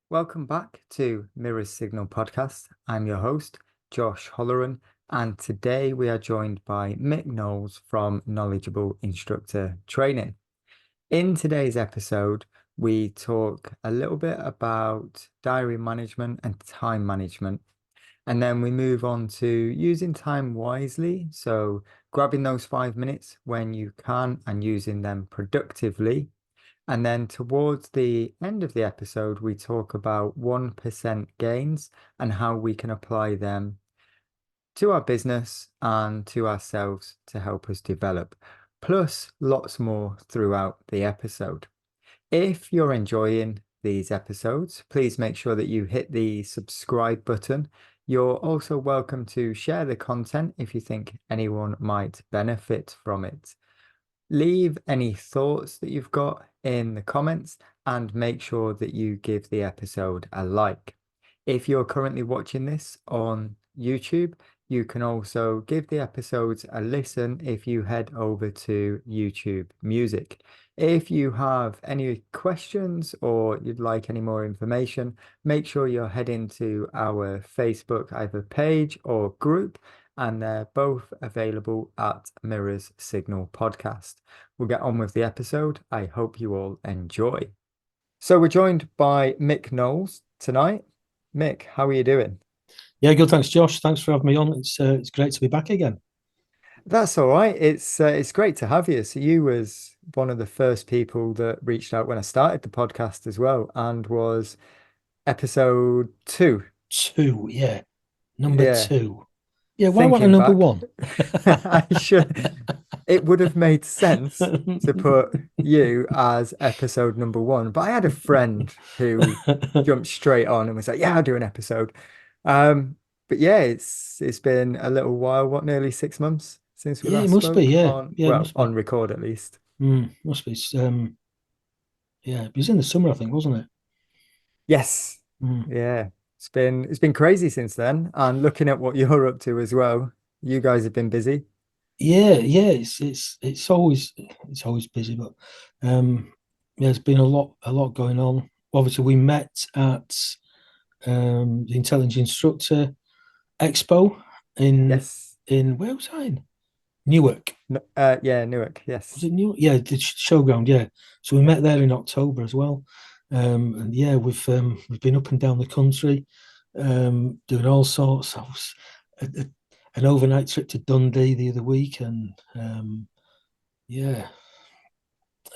Welcome back to Mirror's Signal podcast. I'm your host, Josh Holloran, and today we are joined by Mick Knowles from Knowledgeable Instructor Training. In today's episode, we talk a little bit about diary management and time management, and then we move on to using time wisely. So, grabbing those 5 minutes when you can and using them productively. And then towards the end of the episode, we talk about 1% gains and how we can apply them to our business and to ourselves to help us develop, plus lots more throughout the episode. If you're enjoying these episodes, please make sure that you hit the subscribe button. You're also welcome to share the content if you think anyone might benefit from it. Leave any thoughts that you've got in the comments and make sure that you give the episode a like. If you're currently watching this on YouTube, you can also give the episodes a listen if you head over to YouTube Music. If you have any questions or you'd like any more information, make sure you're heading to our Facebook either page or group, and they're both available at Mirror's Signal Podcast. We'll get on with the episode. I hope you all enjoy. So we're joined by Mick Knowles tonight. Mick, how are you doing? Yeah, good. Thanks, Josh. Thanks for having me on. It's great to be back again. That's all right. It's great to have you. So you was one of the first people that reached out when I started the podcast as well, and was episode 2. Two, yeah, number Yeah, two. Yeah, why wasn't a thinking number back, one? I should. It would have made sense to put you as episode number 1, but I had a friend who jumped straight on and was like, "Yeah, I'll do an episode." Um, but yeah, it's been a little while. What, nearly 6 months since we Yeah, it last must be. spoke Yeah, on, yeah, it well, must be. on record at least. Must be. Yeah, it was in the summer, I think, wasn't it? Yes, Mm. yeah, it's been crazy since then. And looking at what you're up to as well, you guys have been busy. Yeah, yeah. It's always busy, but yeah, there's been a lot going on. Obviously, we met at the Intelligent Instructor Expo in Yes. in where was I in? Newark. Yeah, Newark. Was Yes. it New? Yeah, the showground. Yeah, so we met there in October as well, and yeah, we've been up and down the country, doing all sorts. I was an overnight trip to Dundee the other week, and yeah,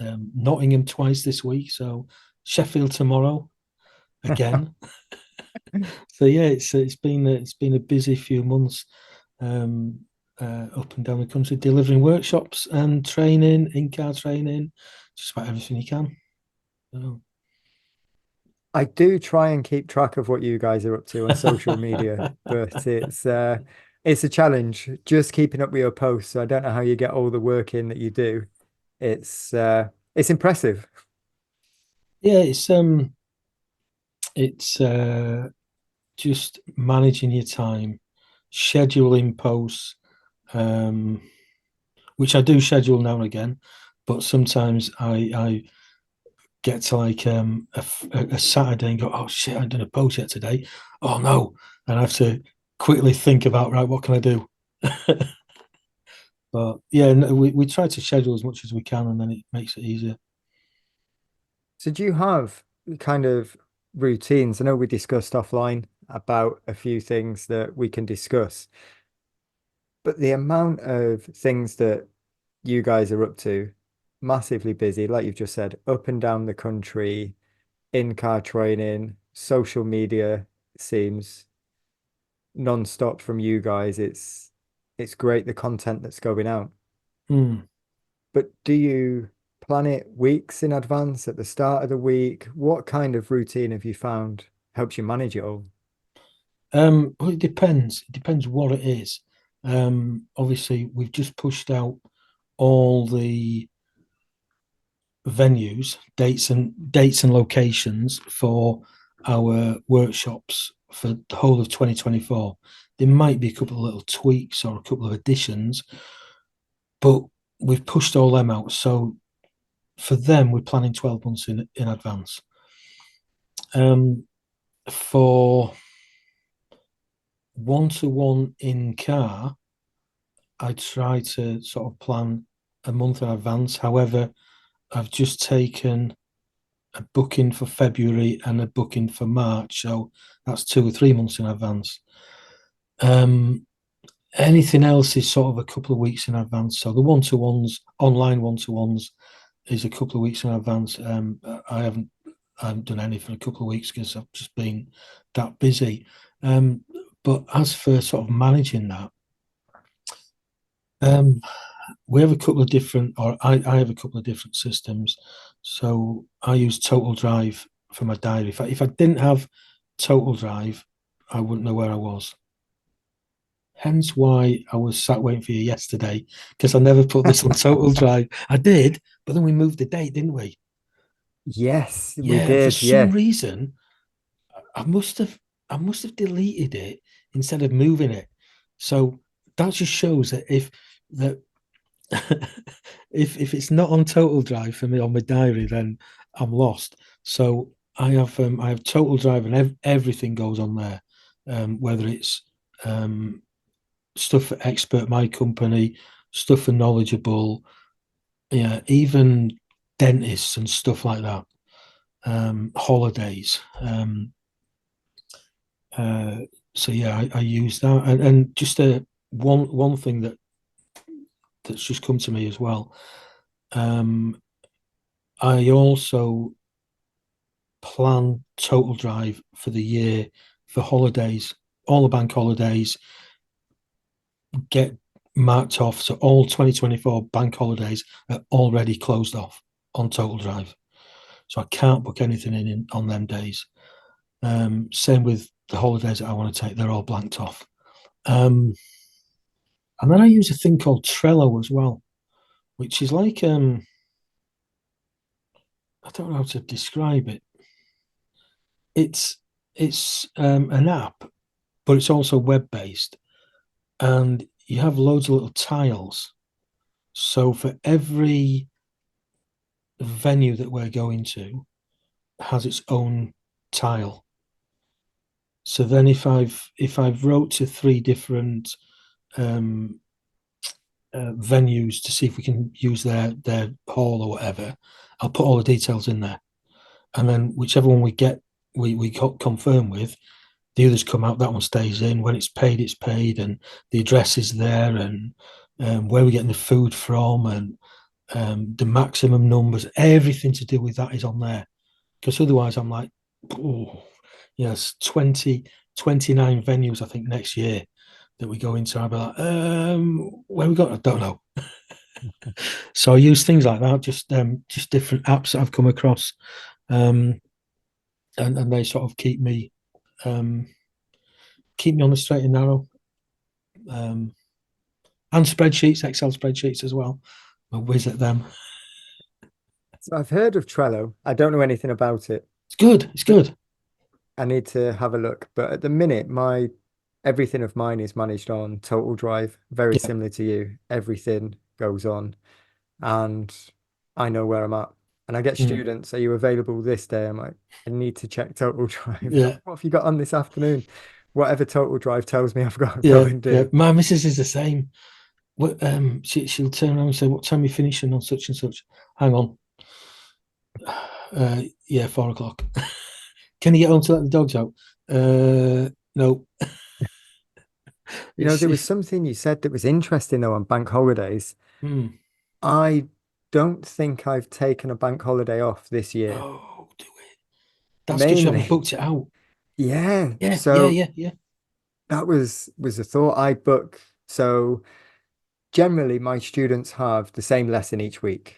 Nottingham twice this week. So Sheffield tomorrow again. So yeah, it's been a busy few months, um, up and down the country, delivering workshops and training, in-car training, just about everything you can. So, I do try and keep track of what you guys are up to on social media, but it's a challenge just keeping up with your posts. So I don't know how you get all the work in that you do. It's impressive. yeah, it's just managing your time, scheduling posts, um, which I do schedule now and again, but sometimes I get to like a Saturday and go, oh shit, I haven't done a post yet today. Oh no, and I have to quickly think about, right, what can I do? But yeah, no, we try to schedule as much as we can, and then it makes it easier. So do you have kind of routines? I know we discussed offline about a few things that we can discuss, but the amount of things that you guys are up to, massively busy, like you've just said, up and down the country, in-car training, social media seems non-stop from you guys. It's great the content that's going out. Mm. But do you plan it weeks in advance at the start of the week? What kind of routine have you found helps you manage it all? Well, it depends. It depends what it is. Obviously, we've just pushed out all the venues, dates and locations for our workshops for the whole of 2024. There might be a couple of little tweaks or a couple of additions, but we've pushed all them out. So for them, we're planning 12 months in advance. For one-to-one in car, I try to sort of plan a month in advance. However, I've just taken a booking for February and a booking for March, so that's 2 or 3 months in advance. Um, Anything else is sort of a couple of weeks in advance. So the one-to-ones, online one-to-ones, is a couple of weeks in advance. I haven't done any for a couple of weeks because I've just been that busy. Um, but as for sort of managing that, um, we have a couple of different, or I have a couple of different systems. So I use Total Drive for my diary. If I didn't have Total Drive, I wouldn't know where I was. Hence why I was sat waiting for you yesterday because I never put this on Total Drive. I did, but then we moved the date, didn't we? Yes, we Yeah, and for did. some Yeah. reason, I must have I must have deleted it instead of moving it. So that just shows that that if it's not on Total Drive for me on my diary, then I'm lost. So I have Total Drive and everything goes on there, whether it's um, stuff for Expert My Company, stuff for Knowledgeable, yeah, even dentists and stuff like that. Holidays. Uh, so yeah, I use that, and just one thing that's just come to me as well. Um, I also plan Total Drive for the year for holidays. All the bank holidays get marked off, so all 2024 bank holidays are already closed off on Total Drive. So I can't book anything in on them days. Same with the holidays that I want to take; they're all blanked off. Um, and then I use a thing called Trello as well, which is like I don't know how to describe it. It's it's an app, but it's also web based, and you have loads of little tiles. So for every venue that we're going to has its own tile. So then if I've wrote to three different um, venues to see if we can use their hall or whatever, I'll put all the details in there, and then whichever one we get, we confirm with. The others come out. That one stays in. When it's paid, and the address is there, and where we're getting the food from, and the maximum numbers. Everything to do with that is on there. Because otherwise, I'm like, oh, yes, 29 venues. I think next year that we go into, I'll be like, where we got? I don't know. So I use things like that, just different apps that I've come across, um, and they sort of um, keep me on the straight and narrow. Um, and spreadsheets, Excel spreadsheets as well. I whiz at them. So I've heard of Trello. I don't know anything about it. It's good. It's good. I need to have a look. But at the minute, my everything of mine is managed on Total Drive, very Yeah. similar to you. Everything goes on, and I know where I'm at. And I get Mm. students, are you available this day? I'm like, I need to check Total Drive. Yeah. What have you got on this afternoon? Whatever Total Drive tells me I've got to go Yeah. and Yeah. do. My missus is the same. She'll turn around and say, "What time are you finishing on such and such?" Hang on. Yeah, 4 o'clock. Can you get home to let the dogs out? No. You know, It's, there was it's something you said that was interesting though on bank holidays. mm. I don't think I've taken a bank holiday off this year. Oh, do it. That's because you haven't Mainly, booked it out. yeah. Yeah. Yeah. So Yeah. Yeah. that was a thought I book. So generally my students have the same lesson each week,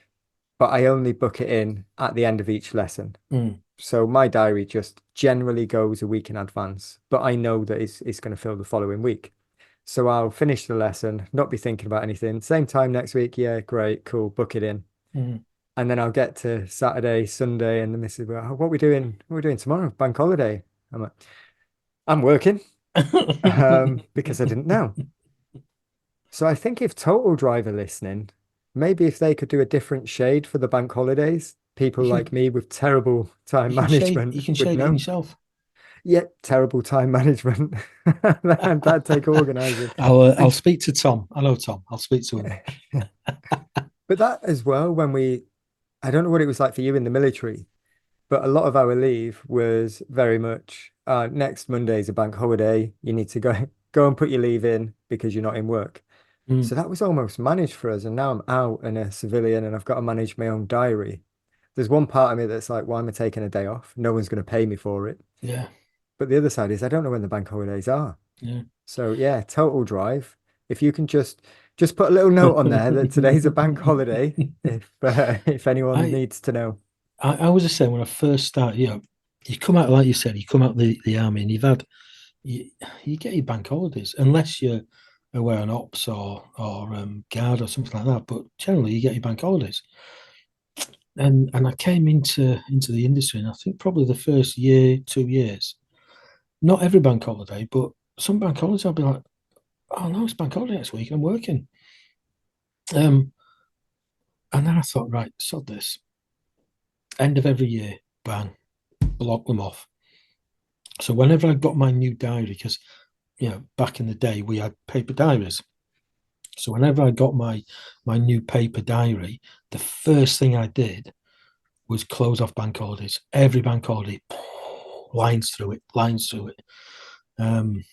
but I only book it in at the end of each lesson. Mm. So my diary just generally goes a week in advance, but I know that it's going to fill the following week. So I'll finish the lesson, not be thinking about anything. Same time next week. Yeah, great, cool, book it in. Mm. And then I'll get to Saturday, Sunday, and the missus will, "Oh, what are we doing? What are we doing tomorrow? Bank holiday." I'm like, I'm working, because I didn't know. So I think if Total Drive are listening, maybe if they could do a different shade for the bank holidays, people you like can me with terrible time you can shade management you can would shade it in know. yourself. Yeah, terrible time management. That'd take organizing. I'll And speak to Tom. I know Tom. I'll speak to him. but that as well, I don't know what it was like for you in the military, but a lot of our leave was very much next Monday is a bank holiday. You need to go and put your leave in because you're not in work. Mm, So that was almost managed for us. And now I'm out and a civilian and I've got to manage my own diary. There's one part of me that's like, why am I taking a day off? No one's going to pay me for it. yeah, But the other side is I don't know when the bank holidays are. yeah. So yeah, total drive. If you can just put a little note on there that today's a bank holiday, if anyone I, needs to know. I was the same when I first started. You come out like you said, you come out the army, and you, you get your bank holidays unless you're away on ops or guard or something like that. But generally, you get your bank holidays. And I came into the industry, and I think probably the first year, 2 years, not every bank holiday, but some bank holidays, I'll be like, oh no, it's bank holiday next week, I'm working. Um, and then I thought, right, sod this. End of every year, bang, block them off. So whenever I got my new diary, because back in the day we had paper diaries. So whenever I got my new paper diary, the first thing I did was close off bank holidays. Every bank holiday, lines through it, lines through it. Um,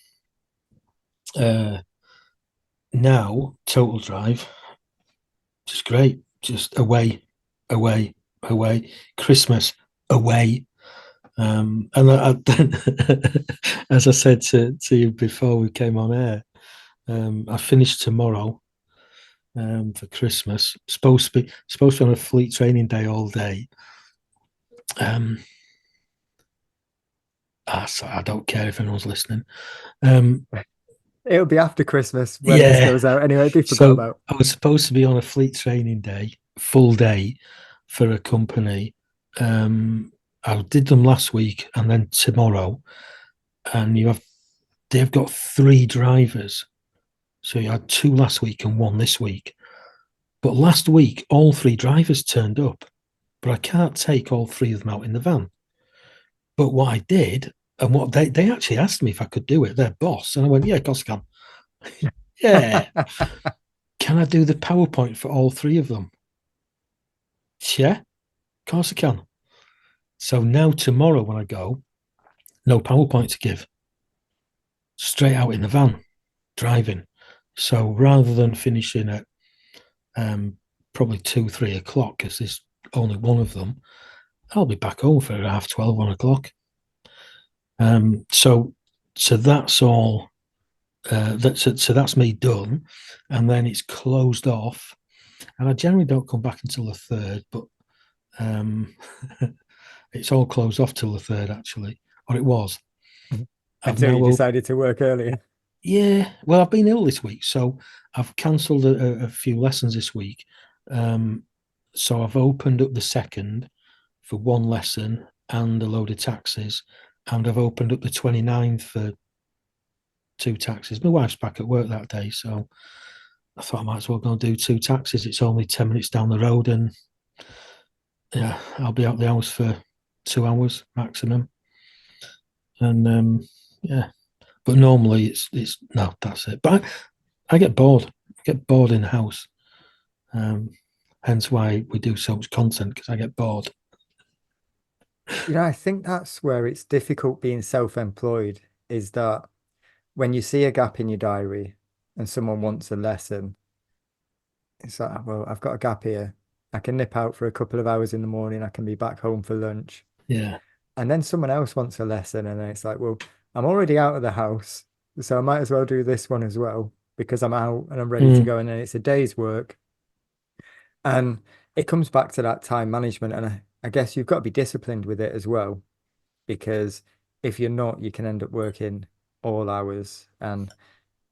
uh, Now total drive, just great, just away, away, away. Christmas away. And as I said to you before we came on air, I finished tomorrow for Christmas. Supposed to be on a fleet training day all day. Um, so I don't care if anyone's listening. Um, It'll be after Christmas when this yeah. goes out. Anyway, it'll be forgot So about. I was supposed to be on a fleet training day, full day, for a company. Um, I did them last week and then tomorrow, and they've got three drivers. So you had two last week and one this week. But last week, all three drivers turned up, but I can't take all three of them out in the van. But what I did, and what they actually asked me if I could do it, their boss, and I went, yeah, of course I can. Yeah. Can I do the PowerPoint for all three of them? Yeah, of course I can. So now tomorrow when I go, no PowerPoint to give. Straight out in the van, driving. So rather than finishing at probably 2, 3 o'clock, because there's only one of them, I'll be back home for 12, 1 o'clock. So that's all. So that's me done, and then it's closed off. And I generally don't come back until the third, but um, it's all closed off till the third actually, or it was. I've Until you now decided to work earlier. Yeah, well, I've been ill this week, so I've cancelled a few lessons this week. Um, so I've opened up the second for one lesson and a load of taxis, and I've opened up the 29th for two taxis. My wife's back at work that day, so I thought I might as well go and do two taxis. It's only 10 minutes down the road, and yeah, I'll be out the house for 2 hours maximum. And yeah, but normally it's no, that's it. But I get bored. I get bored in the house. Um, Hence why we do so much content because I get bored. I think that's where it's difficult being self-employed, is that when you see a gap in your diary and someone wants a lesson, it's like, well, I've got a gap here. I can nip out for a couple of hours in the morning. I can be back home for lunch. Yeah. And then someone else wants a lesson, and then it's like, well, I'm already out of the house, so I might as well do this one as well because I'm out and I'm ready to Mm. go. And then it's a day's work. And it comes back to that time management. And I guess you've got to be disciplined with it as well, because if you're not, you can end up working all hours and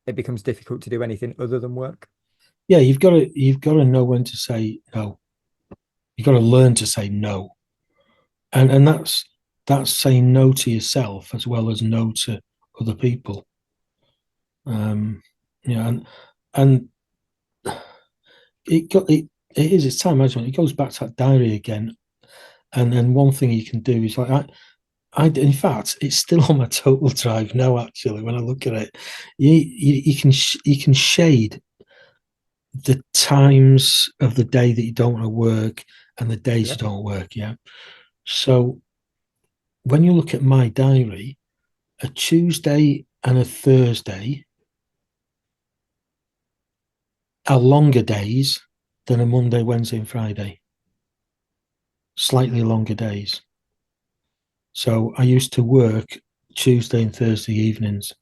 it becomes difficult to do anything other than work. Yeah, you've got to know when to say no. You've got to learn to say no. And that's saying no to yourself as well as no to other people. Um, and it's time management. It goes back to that diary again. And then one thing you can do is like In fact, it's still on my total drive now. Actually, when I look at it, you can shade the times of the day that you don't want to work and the days Yeah. you don't work. Yeah. So when you look at my diary, a Tuesday and a Thursday are longer days than a Monday, Wednesday, and Friday. Slightly longer days. So I used to work Tuesday and Thursday evenings.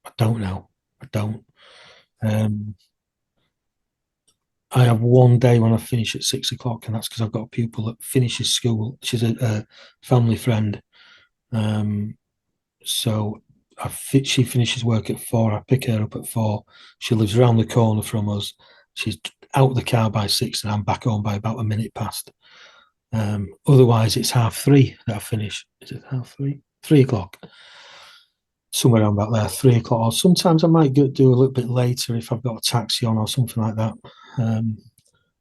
I don't know. I don't. Um, I have one day when I finish at 6 o'clock, and that's because I've got a pupil that finishes school. She's a family friend. Um, so she finishes work at 4. I pick her up at 4. She lives around the corner from us. She's out the car by 6, and I'm back home by about a minute past. Otherwise, it's 3:30 that I finish. Is it 3:30? 3 o'clock. Somewhere around about there, 3 o'clock. Or sometimes I might do a little bit later if I've got a taxi on or something like that.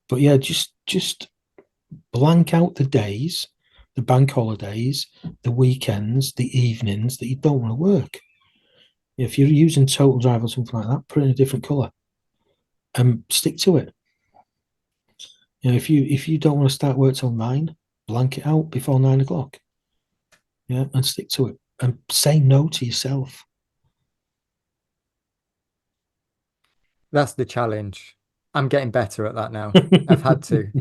But yeah, just blank out the days, the bank holidays, the weekends, the evenings that you don't want to work. If you're using Total Drive or something like that, put it in a different colour and stick to it. If you don't want to start work till 9, blank it out before 9 o'clock. Yeah, and stick to it and say no to yourself. That's the challenge. I'm getting better at that now. I've had to,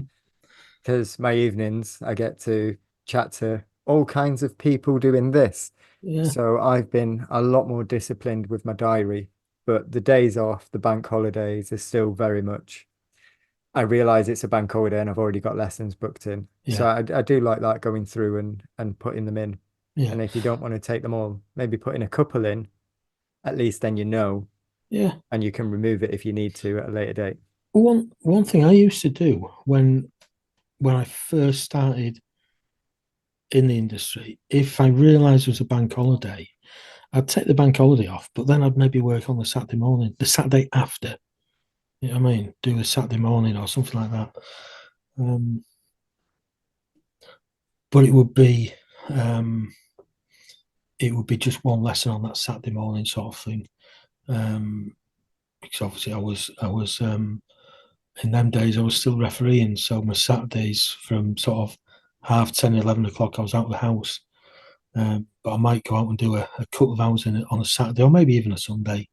because my evenings I get to chat to all kinds of people doing this. Yeah, So I've been a lot more disciplined with my diary, but the days off, the bank holidays are still very much. I realize it's a bank holiday and I've already got lessons booked in. So yeah, I do like that going through and putting them in. yeah, And if you don't want to take them all, maybe putting a couple in, at least then you know, yeah. and you can remove it if you need to at a later date. One thing I used to do when I first started in the industry, if I realised it was a bank holiday, I'd take the bank holiday off, but then I'd maybe work on the Saturday morning, the Saturday after. You know what I mean? Do the Saturday morning or something like that. Um, but um, it would be just one lesson on that Saturday morning sort of thing. Because obviously I was in them days I was still refereeing, so my Saturdays from sort of 10:30, 11 o'clock I was out of the house. But I might go out and do a couple of hours on a Saturday or maybe even a Sunday,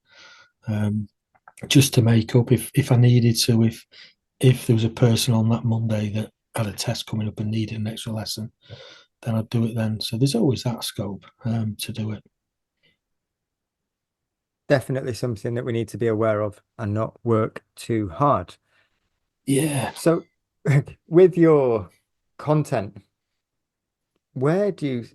um, just to make up if I needed to. If there was a person on that Monday that had a test coming up and needed an extra lesson, then I'd do it then. So there's always that scope to do it. Definitely something that we need to be aware of and not work too hard. Yeah. So, with your content, where do you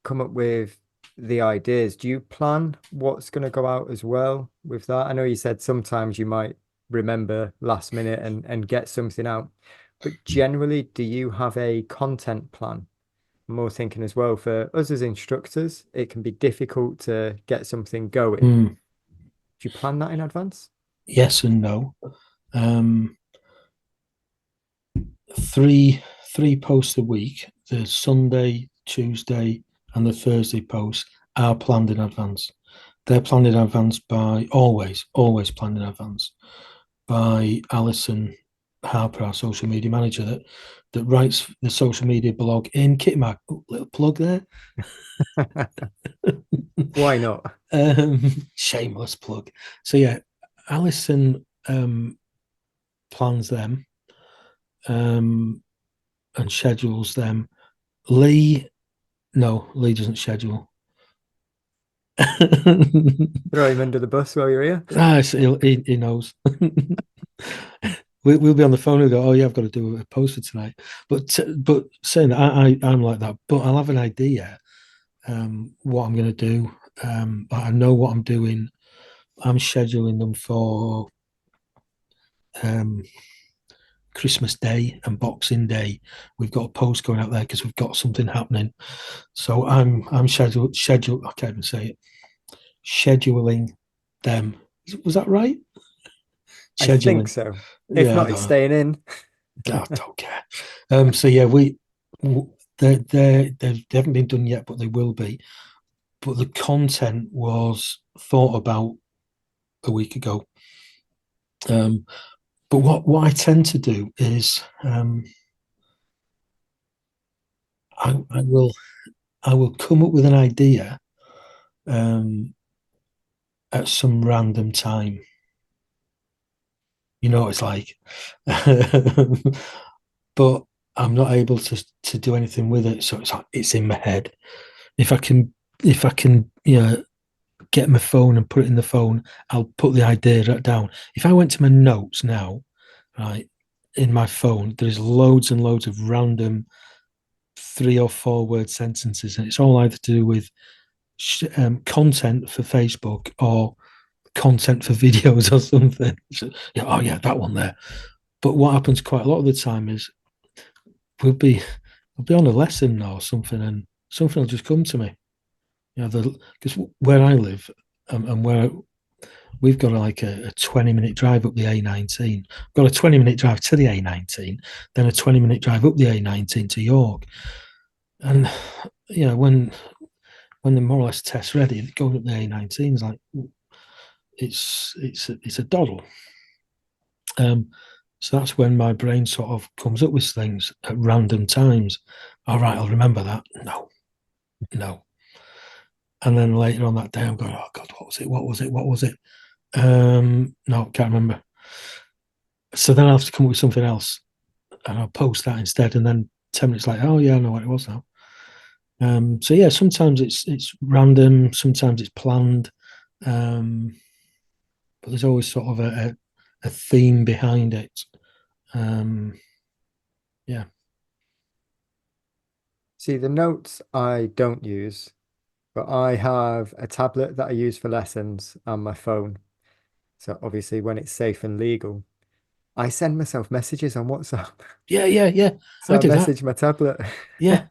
come up with the ideas? Do you plan what's going to go out as well with that? I know you said sometimes you might remember last minute and get something out, but generally, do you have a content plan? I'm more thinking as well for us as instructors, it can be difficult to get something going. Mm. Do you plan that in advance? Yes and no. Um, three posts a week. The Sunday, Tuesday, and the Thursday posts are planned in advance. They're planned in advance by always planned in advance by Alison Harper, our social media manager, that writes the social media blog in Kitmark. Oh, little plug there. Why not? Shameless plug. So yeah, Alison plans them and schedules them. Lee, no, Lee doesn't schedule. Throw him under the bus while you're here. He knows. We'll be on the phone and go, oh yeah, I've got to do a post for tonight. But saying that, I'm like that. But I'll have an idea what I'm going to do. I know what I'm doing. I'm scheduling them for um, Christmas Day and Boxing Day. We've got a post going out there because we've got something happening. So I'm schedule. I can't even say it. Scheduling them. Was that right? I think Scheduling. so. If Yeah, I not, don't it's know. staying in. I don't care. So yeah, they haven't been done yet, but they will be. But the content was thought about a week ago. Um, but what I tend to do is I will come up with an idea at some random time. You know, it's like, but I'm not able to do anything with it. So it's like it's in my head. If I can, if I can, get my phone and put it in the phone, I'll put the idea down. If I went to my notes now, right, in my phone, there's loads and loads of random 3 or 4 word sentences, and it's all either to do with content for Facebook or content for videos or something. So, yeah, oh yeah, that one there. But what happens quite a lot of the time is we'll be I'll be on a lesson or something, and something will just come to me. Because where I live and where we've got like a 20-minute drive up the A19. We've got a 20-minute drive to the A19, then a 20-minute drive up the A19 to York. And when they're more or less test ready, going up the A19 is like it's a doddle. So that's when my brain sort of comes up with things at random times. All right, I'll remember that. No, no. And then later on that day, I'm going, oh God, what was it? What was it? What was it? No, can't remember. So then I have to come up with something else, and I'll post that instead. And then 10 minutes later, oh yeah, I know what it was now. So yeah, sometimes it's random, sometimes it's planned, but there's always sort of a theme behind it. Yeah. See, the notes I don't use, but I have a tablet that I use for lessons and my phone. So obviously, when it's safe and legal, I send myself messages on WhatsApp. Yeah. I So I do that. message my tablet. Yeah,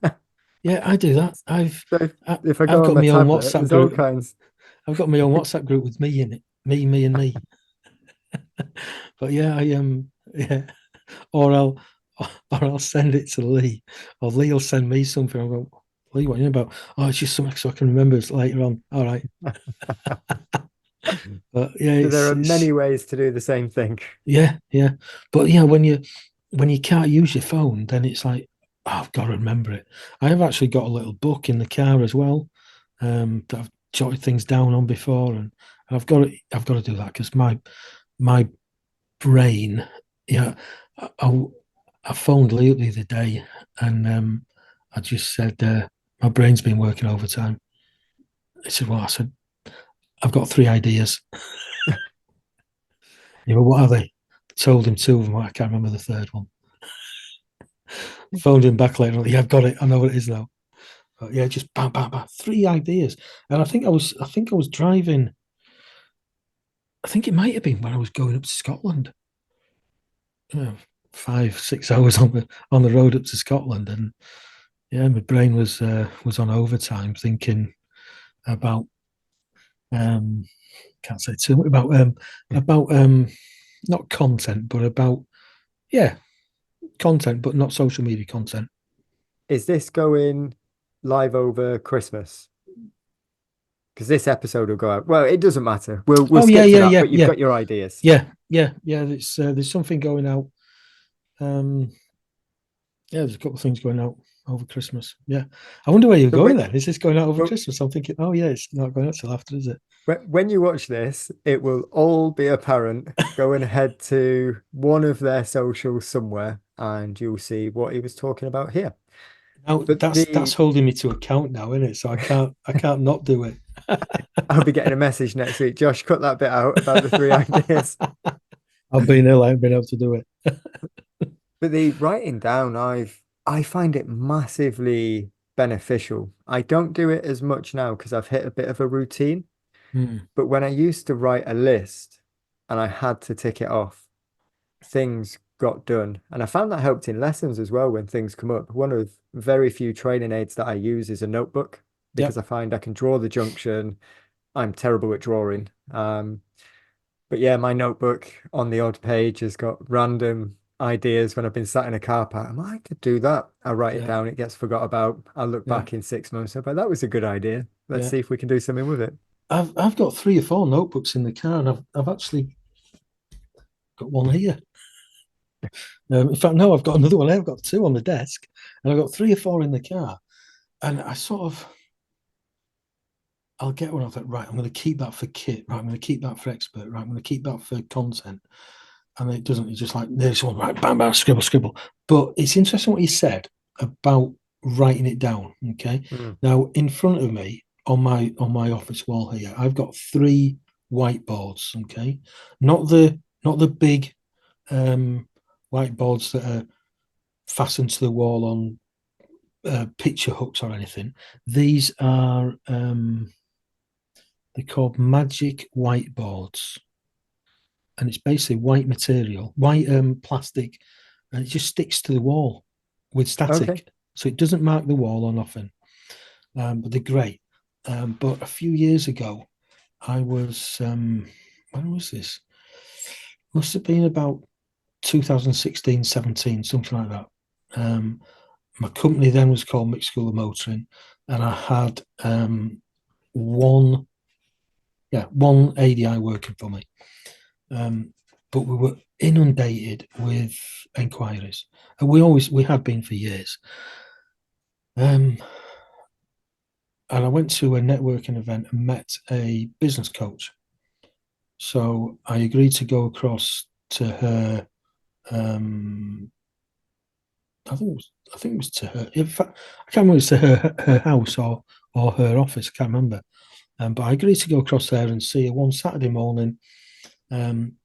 yeah, I do that. So if, I, if I I've go on got my my own tablet, WhatsApp there's all group. kinds. I've got my own WhatsApp group with me in it. Me, and me. But yeah, yeah. Or I'll send it to Lee, or Lee will send me something. I'll go, Lee, what are you about? Oh, it's just something so I can remember it later on. All right. But yeah, So there are it's many ways to do the same thing. yeah. But yeah, when you can't use your phone, then it's like, oh, I've got to remember it. I have actually got a little book in the car as well, that I've jotted things down on before, and I've got to do that because my brain, yeah, I, I phoned Lee up the other day, and I just said my brain's been working overtime. He said, "Well," I said, "I've got 3 ideas." You know, what are they? Told him 2 of them. I can't remember the third one. Phoned him back later. Yeah, I've got it. I know what it is now. But yeah, just bam, bam, bam. 3 ideas. And I think I was driving. I think it might have been when I was going up to Scotland. 5, 6 hours on the road up to Scotland, and yeah, my brain was on overtime thinking about can't say too much about not content, but about yeah, content, but not social media content. Is this going live over Christmas? Because this episode will go out. Well, it doesn't matter. We'll Oh yeah, skip to yeah, that, yeah, but you've yeah, got your ideas. yeah. There's something going out. Um, yeah, there's a couple of things going out over Christmas. Yeah, I wonder where you're So going then. Is this going out over well, Christmas? I'm thinking, oh yeah, it's not going out till after, is it? when you watch this, it will all be apparent. Go and head to one of their socials somewhere, and you'll see what he was talking about here. Now But that's holding me to account now, isn't it? So I can't not do it. I'll be getting a message next week. Josh, cut that bit out about the 3 ideas. I've been ill. I haven't been able to do it. But the writing down, I find it massively beneficial. I don't do it as much now because I've hit a bit of a routine. Hmm. But when I used to write a list and I had to tick it off, things got done. And I found that helped in lessons as well when things come up. One of very few training aids that I use is a notebook because Yep. I find I can draw the junction. I'm terrible at drawing. But yeah, my notebook on the odd page has got random ideas when I've been sat in a car park. I could do that. I write it Yeah, down. It gets forgot about. I look yeah, back in 6 months. But that was a good idea. Let's yeah. see if we can do something with it. I've got 3 or 4 notebooks in the car, and I've actually got one here. In fact, no, I've got another one. I've got 2 on the desk, and I've got 3 or 4 in the car. And I sort of, I'll get one. I thought, right, I'm going to keep that for kit. Right, I'm going to keep that for expert. Right, I'm going to keep that for content. And it doesn't. It's just like there's one. Right, bam, bam, scribble, scribble. But it's interesting what you said about writing it down. Okay. Mm. Now, in front of me on my office wall here, I've got 3 whiteboards. Okay, not the big whiteboards that are fastened to the wall on picture hooks or anything. These are they're called magic whiteboards, and it's basically white material, white plastic, and it just sticks to the wall with Okay. static, so it doesn't mark the wall or nothing. But they're great. But a few years ago, I was when was this? Must have been about 2016, 17, something like that. My company then was called Mick School of Motoring, and I had one, yeah, one ADI working for me. But we were inundated with enquiries, and we had been for years. And I went to a networking event and met a business coach. So I agreed to go across to her. I think it was to her. In fact, I can't remember if it was to her house or her office. I can't remember. But I agreed to go across there and see her one Saturday morning. Um,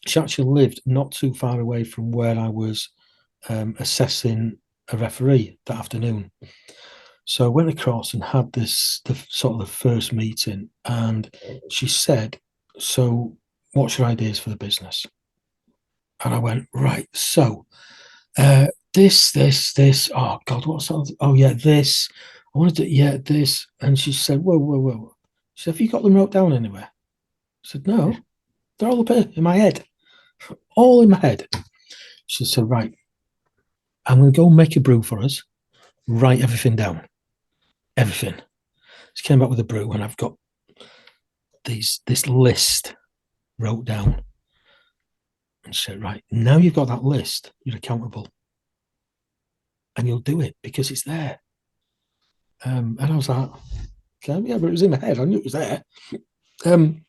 she actually lived not too far away from where I was assessing a referee that afternoon. So I went across and had the sort of the first meeting, and she said, "So, what's your ideas for the business?" And I went, "Right, so this. Oh God, what's that? Oh yeah, this. I wanted to, yeah, this." And she said, "Whoa, whoa, whoa." She said, "Have you got them wrote down anywhere?" I said, "No, they're all up here in my head, all in my head." She said, "Right, I'm going to go and make a brew for us. Write everything down, everything." She came back with a brew, and I've got this list wrote down. And she said, "Right, now you've got that list, you're accountable, and you'll do it because it's there." And I was like, "Okay, yeah, but it was in my head. I knew it was there." Um,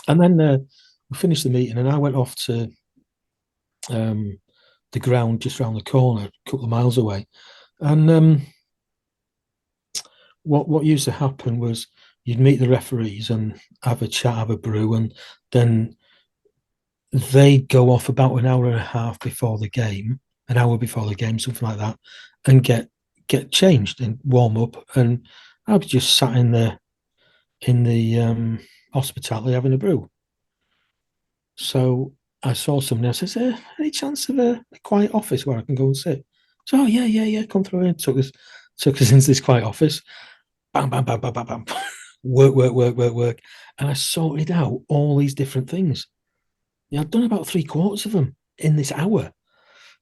and then we finished the meeting, and I went off to the ground just around the corner, a couple of miles away. And what used to happen was you'd meet the referees and have a chat, have a brew, and then they'd go off about an hour and a half before the game, an hour before the game, something like that, and get changed and warm up. And I was just sat in the hospitality having a brew. So I saw somebody. I said, "Is there any chance of a quiet office where I can go and sit?" So, "Oh yeah, yeah, yeah, come through." And took us into this quiet office. Bam, bam, bam, bam, bam, bam. Work, work, work, work, work. And I sorted out all these different things. Yeah, I've done about 3/4 of them in this hour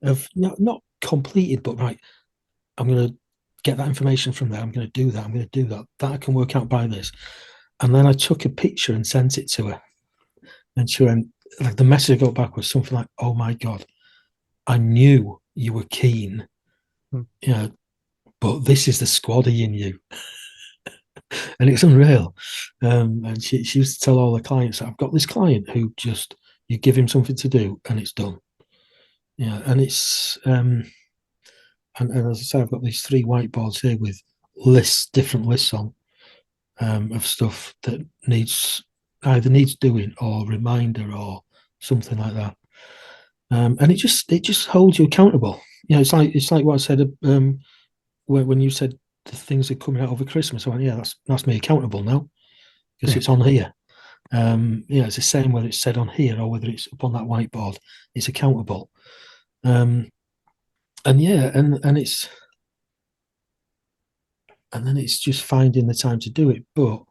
of not completed, but right, I'm going to get that information from there. I'm going to do that. I'm going to do that. That I can work out by this. And then I took a picture and sent it to her. And she went, like the message I got back was something like, "Oh my God, I knew you were keen, Mm. you know, but this is the squaddy in you." And it's unreal. And she used to tell all the clients, "I've got this client who just, you give him something to do and it's done." Yeah, and it's and as I say, I've got these 3 whiteboards here with different lists on of stuff that needs doing or reminder or something like that. And it just holds you accountable. It's like what I said when you said the things are coming out over Christmas. I went, yeah, that's me accountable now because it's on here. It's the same whether it's said on here or whether it's up on that whiteboard. It's accountable. And yeah, and then it's just finding the time to do it. But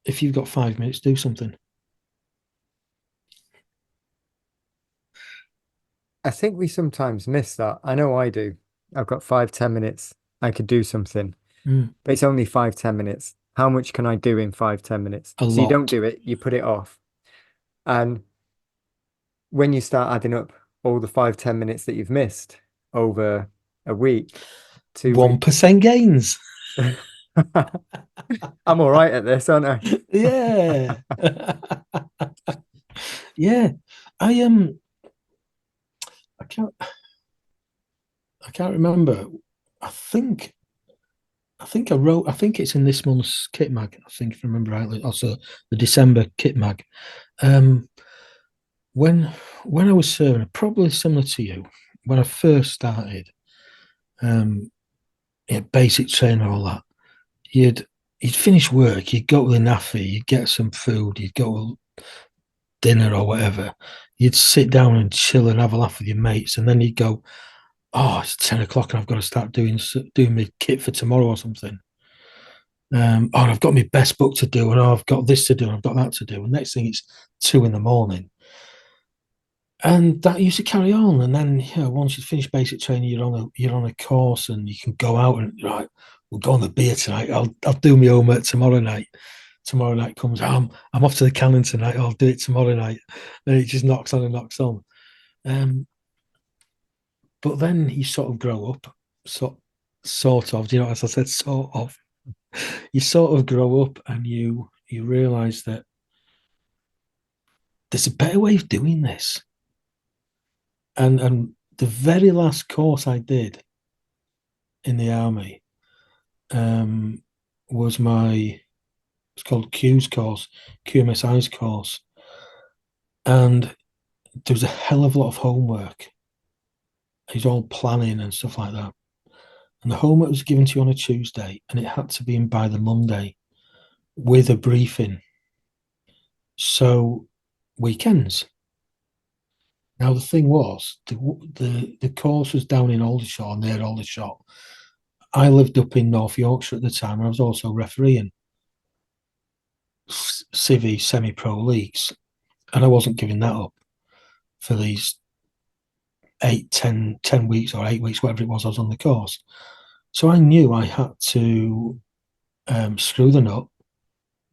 if you've got 5 minutes, do something. I think we sometimes miss that. I know I do. I've got 5, 10 minutes. I could do something, Mm, but it's only 5, 10 minutes. How much can I do in 5, 10 minutes? a So you don't lot. do it, you put it off. And when you start adding up all the 5, 10 minutes that you've missed over a week, 2 weeks, 1% gains. I'm all right at this, aren't I? Yeah. Yeah. I I can't I can't remember. I think I think it's in this month's kit mag. I think if I remember rightly. Also the December kit mag. Um when when I was serving, probably similar to you, when I first started, um yeah, basic training and all that, you'd you'd finish work, you'd go to the naffy, you'd get some food, you'd go to dinner or whatever, you'd sit down and chill and have a laugh with your mates, and then you'd go, "Oh, it's 10 o'clock, and I've got to start doing my kit for tomorrow or something." Oh, and I've got my best book to do, and oh, I've got this to do, and I've got that to do. And next thing, it's 2 in the morning, and that used to carry on. And then, once you finish basic training, you're on a course, and you can go out and right. We'll go on the beer tonight. I'll do my homework tomorrow night. Tomorrow night comes. I'm off to the cannon tonight. I'll do it tomorrow night. And it just knocks on and knocks on. Um, but then you sort of grow up, sort of. You know, as I said, sort of. You sort of grow up, and you realise that there's a better way of doing this. And the very last course I did in the army um, was it's called Q's course, QMSI's course, and there was a hell of a lot of homework. It's all planning and stuff like that. And the homework was given to you on a Tuesday, and it had to be in by the Monday with a briefing. So weekends. Now the thing was, the course was down in Aldershot, near Aldershot. I lived up in North Yorkshire at the time, and I was also refereeing civvy semi-pro leagues, and I wasn't giving that up for these 10 weeks or 8 weeks, whatever it was I was on the course. So I knew I had to screw the nut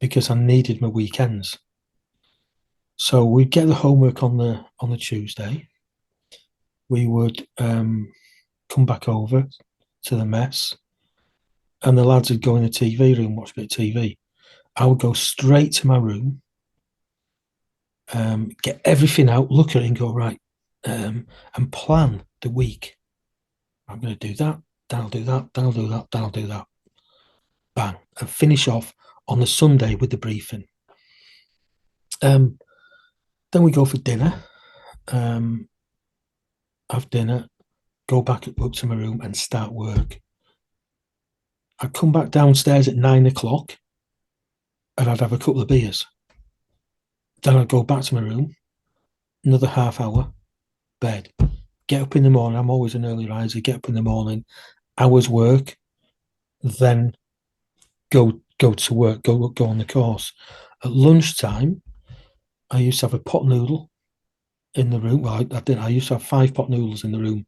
because I needed my weekends. So we'd get the homework on the Tuesday. We would come back over to the mess, and the lads would go in the TV room, watch a bit of TV. I would go straight to my room, get everything out, look at it, and go right, and plan the week. I'm going to do that. That'll do that. That'll do that. That'll do that. Bang, and finish off on the Sunday with the briefing. Then we go for dinner. Have dinner, go back up to my room and start work. I'd come back downstairs at 9 o'clock and I'd have a couple of beers. Then I'd go back to my room, another half hour, bed. Get up in the morning. I'm always an early riser. Get up in the morning, hours work, then go to work, go on the course. At lunchtime, I used to have a pot noodle in the room. Well, I didn't. I used to have 5 pot noodles in the room.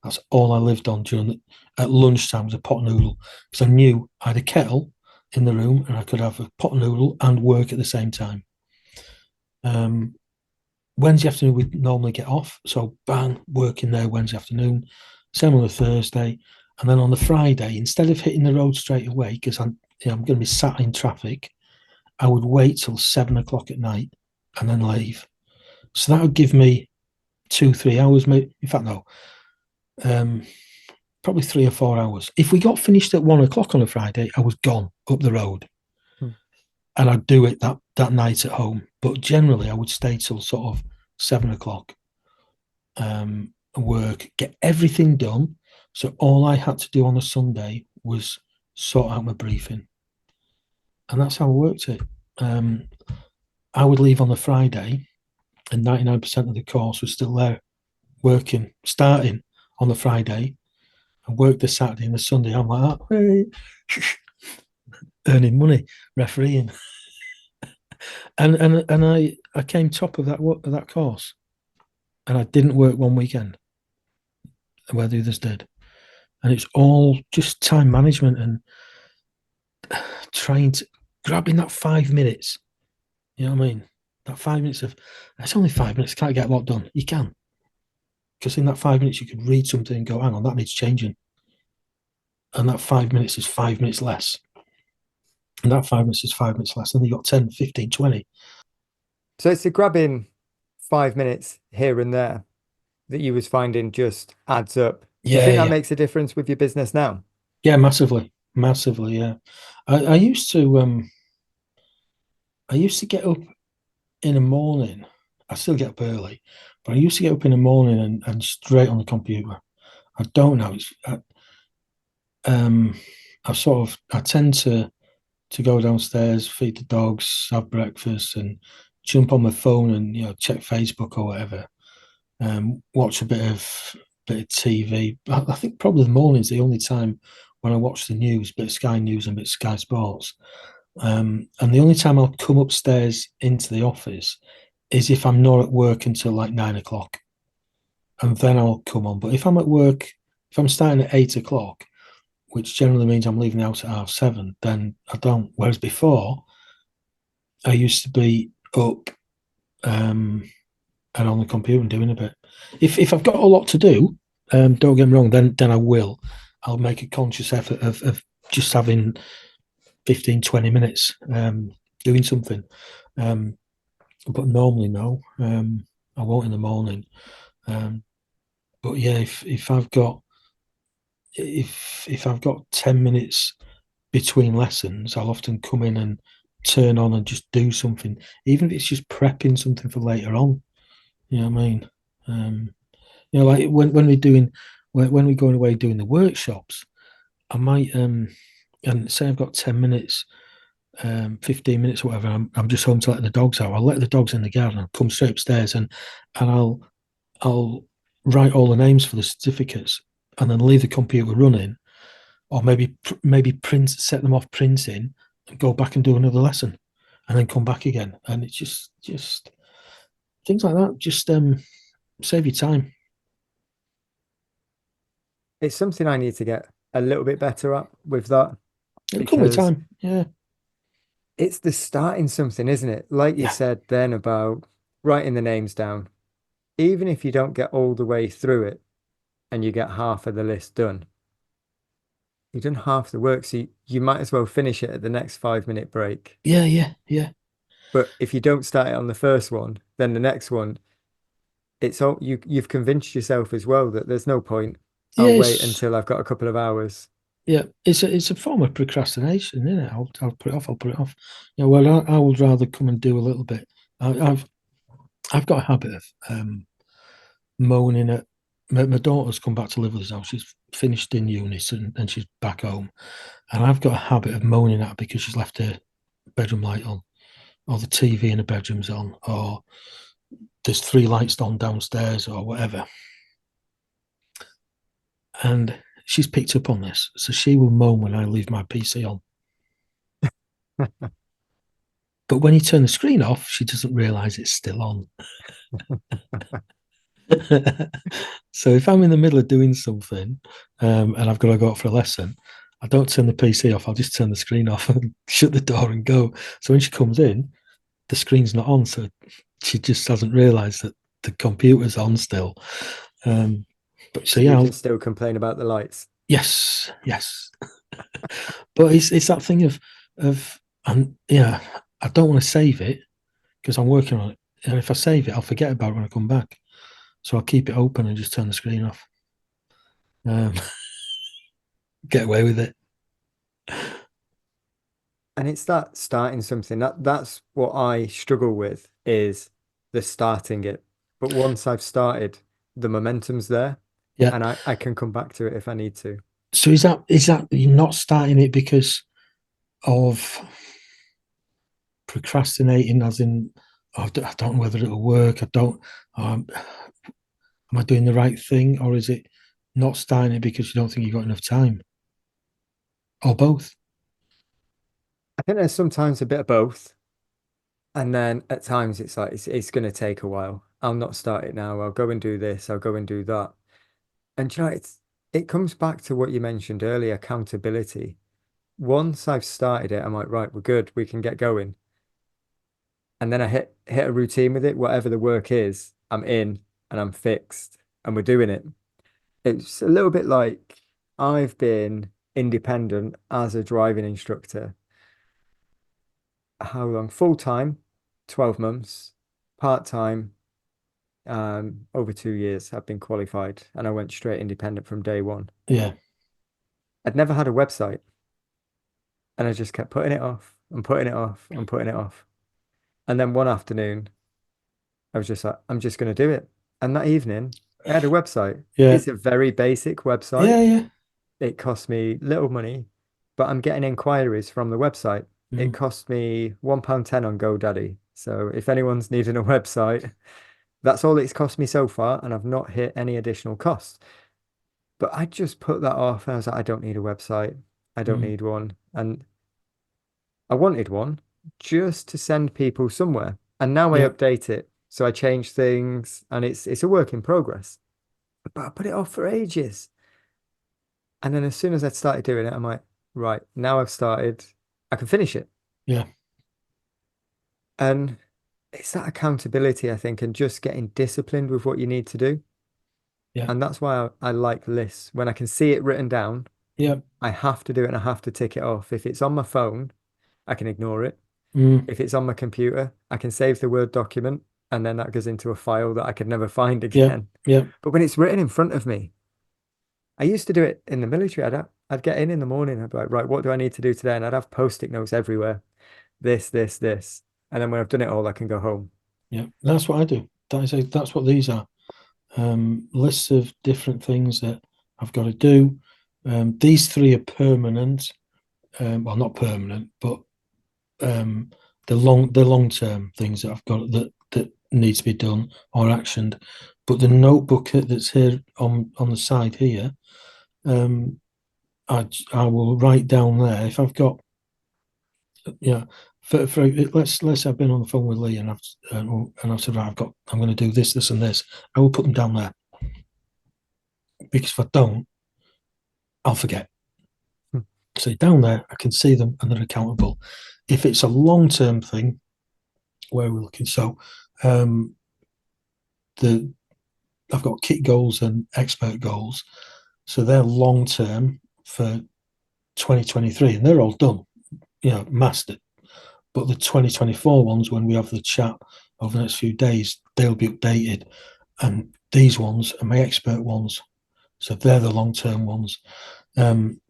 That's all I lived on at lunchtime was a pot noodle because I knew I had a kettle in the room and I could have a pot noodle and work at the same time. Wednesday afternoon we'd normally get off, so bang, working there Wednesday afternoon. Same on the Thursday, and then on the Friday, instead of hitting the road straight away because I'm going to be sat in traffic, I would wait till 7 o'clock at night and then leave. So that would give me 2-3 hours, maybe. In fact, no, probably 3 or 4 hours. If we got finished at 1 o'clock on a Friday, I was gone up the road, and I'd do it that night at home. But generally, I would stay till sort of 7 o'clock, work, get everything done. So all I had to do on a Sunday was sort out my briefing, and that's how I worked it. I would leave on the Friday, and 99% of the course was still there, working, starting on the Friday, and work the Saturday and the Sunday. I'm like, oh, hey, earning money, refereeing, and I came top of that course, and I didn't work one weekend. where the others did. And it's all just time management and trying to grabbing that 5 minutes. You know what I mean? That 5 minutes of it's only 5 minutes. Can't get a lot done. You can, because in that 5 minutes you could read something and go, hang on, that needs changing. And that 5 minutes is 5 minutes less. And that 5 minutes is 5 minutes less. And you got 10, 15, 20. So it's the grabbing 5 minutes here and there that you was finding just adds up. Do you Yeah, think that yeah. makes a difference with your business now? Yeah, massively. Massively, yeah. I used to get up in the morning. I still get up early, but I used to get up in the morning and straight on the computer. I don't know. Um, I tend to go downstairs, feed the dogs, have breakfast, and jump on my phone and check Facebook or whatever. Watch a bit of TV. I think probably the morning's the only time when I watch the news, bit of Sky News and bit of Sky Sports. And the only time I'll come upstairs into the office is if I'm not at work until like 9 o'clock, and then I'll come on. But if I'm at work, if I'm starting at 8 o'clock, which generally means I'm leaving the house at 7:30, then I don't. Whereas before, I used to be up and on the computer and doing a bit. If I've got a lot to do, don't get me wrong, then I will. I'll make a conscious effort of just having 15, 20 minutes doing something. Um, but normally, no. I won't in the morning. Um, but yeah, if I've got 10 minutes between lessons, I'll often come in and turn on and just do something, even if it's just prepping something for later on. You know what I mean? Um, like when we're doing when we're going away doing the workshops, I might and say I've got 10 minutes, 15 minutes, or whatever. I'm just home to let the dogs out. I'll let the dogs in the garden. I'll come straight upstairs and I'll write all the names for the certificates and then leave the computer running, or maybe print set them off printing and go back and do another lesson, and then come back again. And it's just things like that. Just save your time. It's something I need to get a little bit better at with that It'll come with because time. Yeah, it's the starting something, isn't it? Like you yeah, said then about writing the names down. Even if you don't get all the way through it and you get half of the list done, you've done half the work, so you might as well finish it at the next 5 minute break. yeah, yeah, yeah. But if you don't start it on the first one, then the next one, it's all you've convinced yourself as well that there's no point. I'll wait Yes, until I've got a couple of hours. yeah. It's a form of procrastination, isn't it? I'll put it off. I'll put it off. Well, I would rather come and do a little bit. I've got a habit of moaning at my daughter's come back to live with us now. She's finished in uni and she's back home, and I've got a habit of moaning at her because she's left her bedroom light on, or the TV in the bedroom's on, or there's three lights on downstairs, or whatever. And she's picked up on this, so she will moan when I leave my PC on. But when you turn the screen off, she doesn't realise it's still on. So if I'm in the middle of doing something and I've got to go out for a lesson, I don't turn the PC off. I'll just turn the screen off and shut the door and go. So when she comes in, the screen's not on. So she just hasn't realised that the computer's on still. Um, but so So you yeah, can still complain about the lights. yes, yes. But it's that thing of and yeah, I don't want to save it because I'm working on it. And if I save it, I'll forget about it when I come back. So I'll keep it open and just turn the screen off. Um, get away with it. And it's that starting something that's what I struggle with is the starting it. But once I've started, the momentum's there Yeah. and I can come back to it if I need to. So is that you're not starting it because of procrastinating, as in, oh, I don't know whether it'll work. I don't. Am I doing the right thing, or is it not starting it because you don't think you've got enough time, or both? I think there's sometimes a bit of both. And then at times it's like it's going to take a while. I'll not start it now. I'll go and do this. I'll go and do that. And you know, it comes back to what you mentioned earlier, accountability. Once I've started it, I'm like, right, we're good, we can get going. And then I hit a routine with it, whatever the work is, I'm in and I'm fixed and we're doing it. It's a little bit like I've been independent as a driving instructor. How long? Full time, 12 months, part time, over 2 years. I've been qualified and I went straight independent from day one. Yeah, I'd never had a website and I just kept putting it off and putting it off and putting it off. And then one afternoon, I was just like, I'm just going to do it. And that evening, I had a website. yeah, It's a very basic website. yeah, yeah. It cost me little money, but I'm getting inquiries from the website. It Mm, cost me £1.10 on GoDaddy. So if anyone's needing a website, that's all it's cost me so far, and I've not hit any additional costs. But I just put that off and I was like, I don't need a website. I don't mm, need one. And I wanted one just to send people somewhere. And now I yeah, update it. So I change things and it's a work in progress. But I put it off for ages. And then as soon as I started doing it, I'm like, right, now I've started, I can finish it. yeah, And it's that accountability, I think, and just getting disciplined with what you need to do. yeah, And that's why I like lists. When I can see it written down, yeah. I have to do it and I have to tick it off. If it's on my phone, I can ignore it. Mm, If it's on my computer, I can save the Word document and then that goes into a file that I could never find yeah, again. yeah, But when it's written in front of me, I used to do it in the military. I'd get in the morning. I'd be like, right, what do I need to do today? And I'd have post-it notes everywhere. This, this. And then when I've done it all, I can go home. yeah. That's what I do. That's what these are. Lists of different things that I've got to do. These three are permanent. Well, not permanent, but um, the long term things that I've got that needs to be done or actioned. But the notebook that's here on the side here, um, I will write down there if I've got, yeah. For let's say I've been on the phone with Lee and I've said, right, I'm going to do this and this. I will put them down there because if I don't, I'll forget. So down there, I can see them and they're accountable. If it's a long term thing, where we're looking, so um, the I've got kit goals and expert goals, so they're long term for 2023, and they're all done, mastered. But the 2024 ones, when we have the chat over the next few days, they'll be updated, and these ones are my expert ones, so they're the long term ones. Um,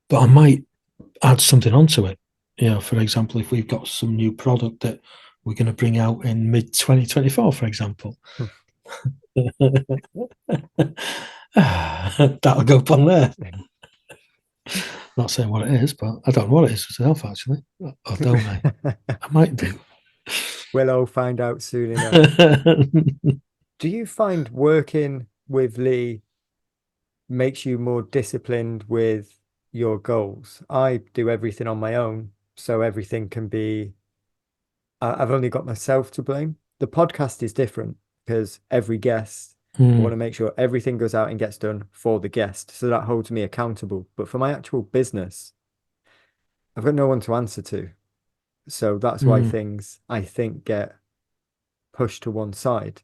but I might add something onto it. For example, if we've got some new product that we're going to bring out in mid 2024, for example, that'll go up on there. Not saying what it is, but I don't know what it is myself, actually. Or don't I? I might do. We'll all find out soon enough. Do you find working with Lee makes you more disciplined with your goals? I do everything on my own, so everything can be, I've only got myself to blame. The podcast is different because every guest, I want Mm, to make sure everything goes out and gets done for the guest. So that holds me accountable. But for my actual business, I've got no one to answer to. So that's why mm. things, I think, get pushed to one side.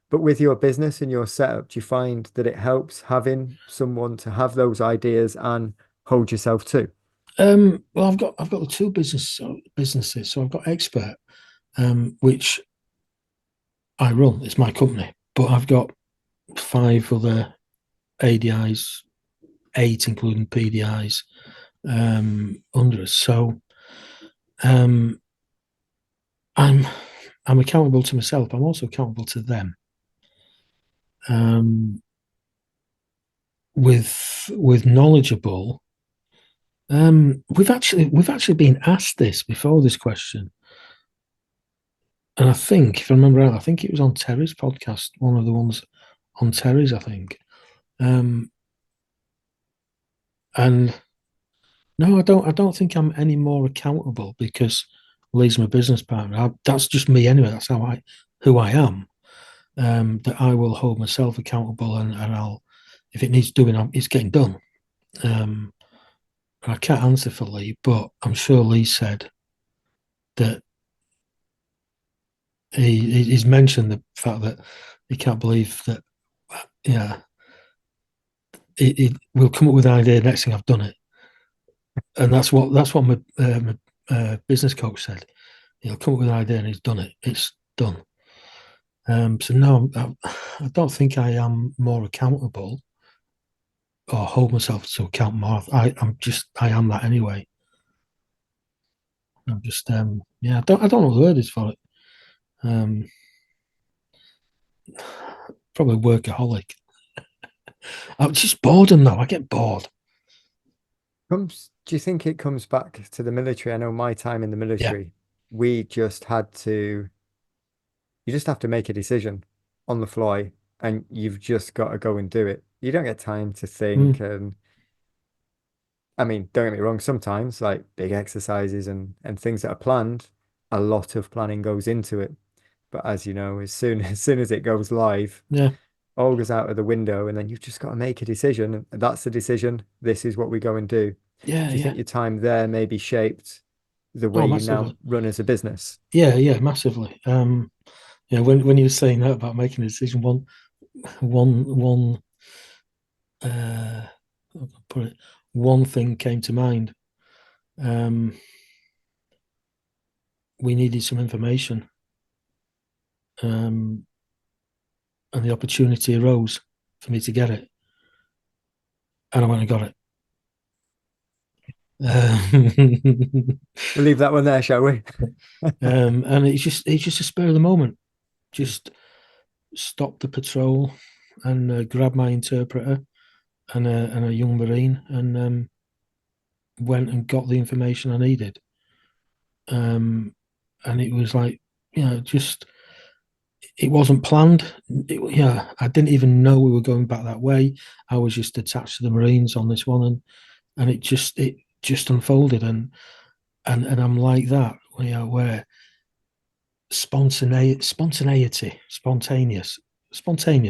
But with your business and your setup, do you find that it helps having someone to have those ideas and hold yourself to? Well, I've got the two businesses. So I've got Expert, which I run. It's my company, but I've got five other ADIs, eight including PDIs, under us. So um, I'm I'm accountable to myself. I'm also accountable to them. Um, with knowledgeable. We've actually been asked this before, this question, and I think if I remember right, I think it was on Terry's podcast, one of the ones on Terry's, I think. Um, and no, I don't think I'm any more accountable because Lee's my business partner. That's just me anyway. That's who I am. That I will hold myself accountable, and I'll if it needs doing, it's getting done. Um, I can't answer for Lee, but I'm sure Lee said that he's mentioned the fact that he can't believe that, yeah, it will come up with an idea next thing I've done it, and that's what my business coach said. He'll come up with an idea and he's done it. It's done. So no, I don't think I am more accountable or hold myself to account more. I am that anyway. I'm just yeah, I don't know what the word is for it. Um, Probably workaholic. I'm just boredom though. I get bored. Do you think it comes back to the military? I know my time in the Yeah. military, we just had to, you just have to make a decision on the fly and you've just got to go and do it. You don't get time to think. Mm, And I mean, don't get me wrong, sometimes like big exercises and things that are planned, a lot of planning goes into it. But as you know, as soon as soon as it goes live, yeah. all goes out of the window, and then you've just got to make a decision. And that's the decision. This is what we go and do. Yeah. Do you Yeah. think your time there maybe shaped the way Oh, you now massively. run as a business? Yeah. Yeah. Massively. Yeah. When you were saying that about making a decision, one uh, how can I put it, one thing came to mind. Um, we needed some information, um, and the opportunity arose for me to get it, and I went and got it. We'll leave that one there, shall we? And it's just a spur of the moment. Just stopped the patrol and grabbed my interpreter and a young marine and went and got the information I needed. Um, and it was like, just it wasn't planned. Yeah, I didn't even know we were going back that way. I was just attached to the Marines on this one, and it just unfolded, and I'm like that, where spontaneous.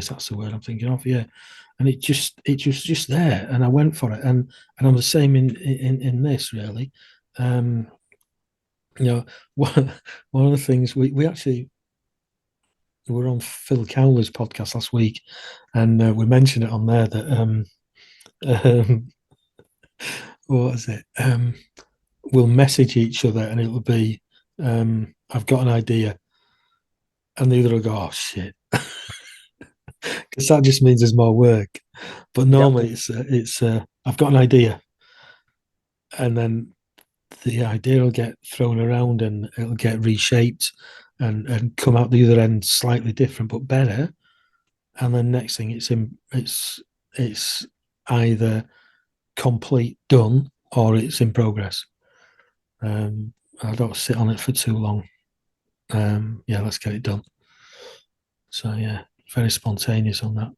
That's the word I'm thinking of. Yeah, and it just there, and I went for it, and I'm the same in this really. Um, you know, one of the things we actually were on Phil Cowley's podcast last week, and we mentioned it on there that um, what is it? We'll message each other, and it'll be, I've got an idea, and the other will go, oh shit, because that just means there's more work. But Yep. normally it's I've got an idea, and then the idea will get thrown around and it'll get reshaped and come out the other end slightly different but better. And then next thing it's either complete done or it's in progress. Um, I don't sit on it for too long. Yeah, let's get it done. So yeah, very spontaneous on that.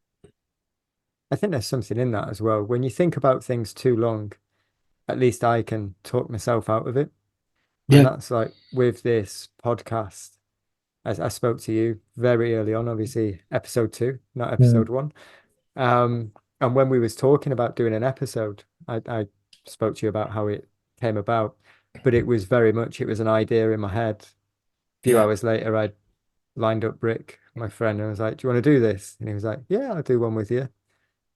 I think there's something in that as well. When you think about things too long, at least I can talk myself out of it. And Yeah, that's like with this podcast. As I spoke to you very early on, obviously episode two, not mm, episode one. Um, and when we was talking about doing an episode, I spoke to you about how it came about, but it was very much, it was an idea in my head. A few yeah. hours later, I lined up Rick, my friend, and I was like, "Do you want to do this?" And he was like, "Yeah, I'll do one with you."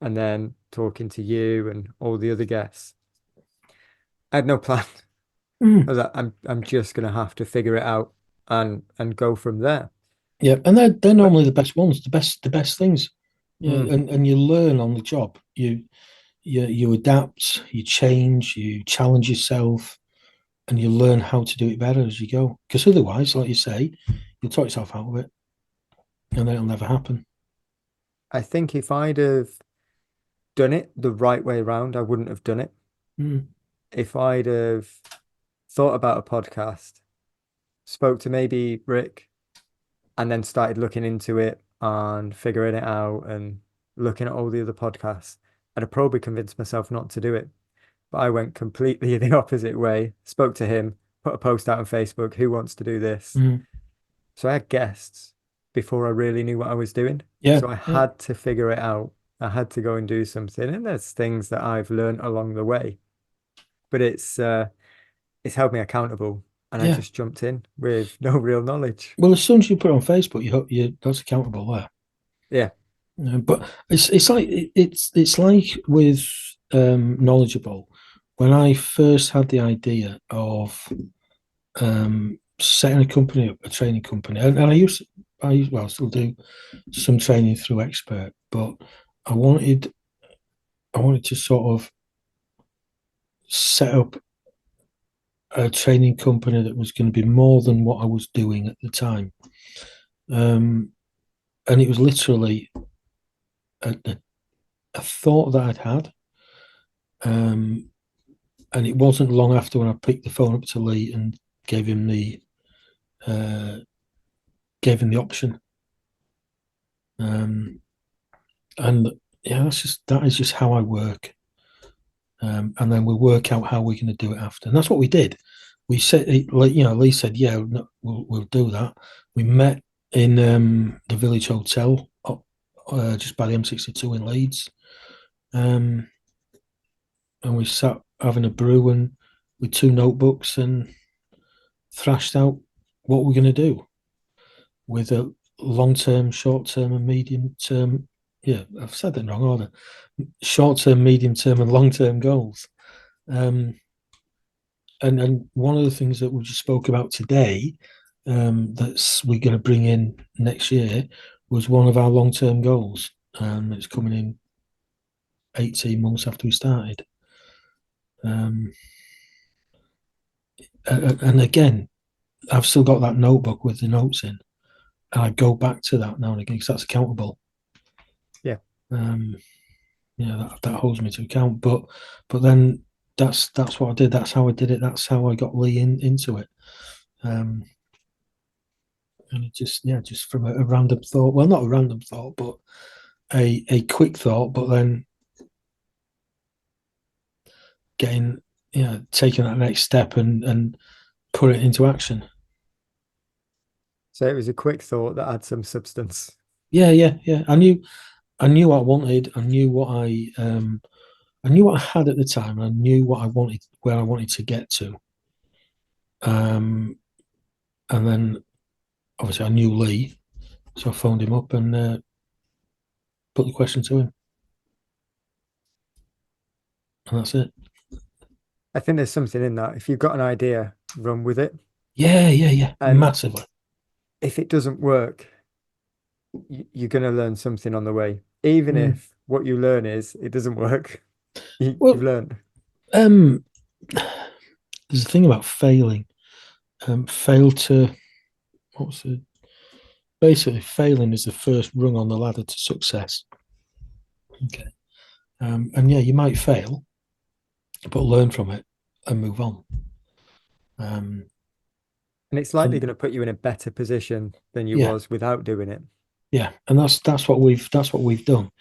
And then talking to you and all the other guests, I had no plan. I Mm. was like, I'm just gonna have to figure it out and go from there. Yeah, and they're But normally the best ones, the best things. Yeah, mm, and you learn on the job. You adapt, you change, you challenge yourself, and you learn how to do it better as you go. Because otherwise, like you say, you'll talk yourself out of it, and then it'll never happen. I think if I'd have done it the right way around, I wouldn't have done it. Mm. If I'd have thought about a podcast, spoke to maybe Rick, and then started looking into it and figuring it out and looking at all the other podcasts, I'd have probably convinced myself not to do it. But I went completely the opposite way, spoke to him, put a post out on Facebook, who wants to do this? Mm. So I had guests before I really knew what I was doing. Yeah, So I yeah, had to figure it out. I had to go and do something, and there's things that I've learned along the way, but it's held me accountable, and I Yeah. just jumped in with no real knowledge. Well, as soon as you put it on Facebook, you that's accountable there. Yeah, But it's like it's like with knowledgeable. When I first had the idea of setting a company up, a training company, and I still do some training through Expert, but I wanted I wanted to sort of set up a training company that was going to be more than what I was doing at the time. Um, and it was literally a thought that I'd had. Um, and it wasn't long after when I picked the phone up to Lee and gave him the uh, gave him the option. And yeah, that is just how I work. And then we work out how we're going to do it after. And that's what we did. We said, like, Lee said, yeah, no, we'll do that. We met in the Village Hotel just by the M62 in Leeds. And we sat having a brew and with two notebooks and thrashed out what we're going to do with a long term, short term, and medium term. Yeah, I've said that in wrong order. Short term, medium term, and long term goals. Um, and one of the things that we just spoke about today, that's we're going to bring in next year, was one of our long term goals. It's coming in 18 months after we started. Um, and again, I've still got that notebook with the notes in, and I go back to that now and again because that's accountable. yeah. Um, that holds me to account. But then that's what I did. That's how I did it. That's how I got Lee into it. Um, and it just from a random thought. Well, not a random thought, but a quick thought. But then getting taking that next step and put it into action. So it was a quick thought that had some substance. Yeah. I knew what I wanted. I knew what I had at the time. I knew what I wanted, where I wanted to get to. And then obviously I knew Lee, so I phoned him up and put the question to him, and that's it. I think there's something in that. If you've got an idea, run with it. Yeah, And massively. if it doesn't work, you're going to learn something on the way. Even Mm. if what you learn is it doesn't work, you've Well, learned. um, there's a thing about failing. Fail to what's it? Basically, failing is the first rung on the ladder to success. Okay. And yeah, you might fail, but learn from it and move on. Um, And it's likely and going to put you in a better position than you yeah, was without doing it. yeah, and that's what we've done.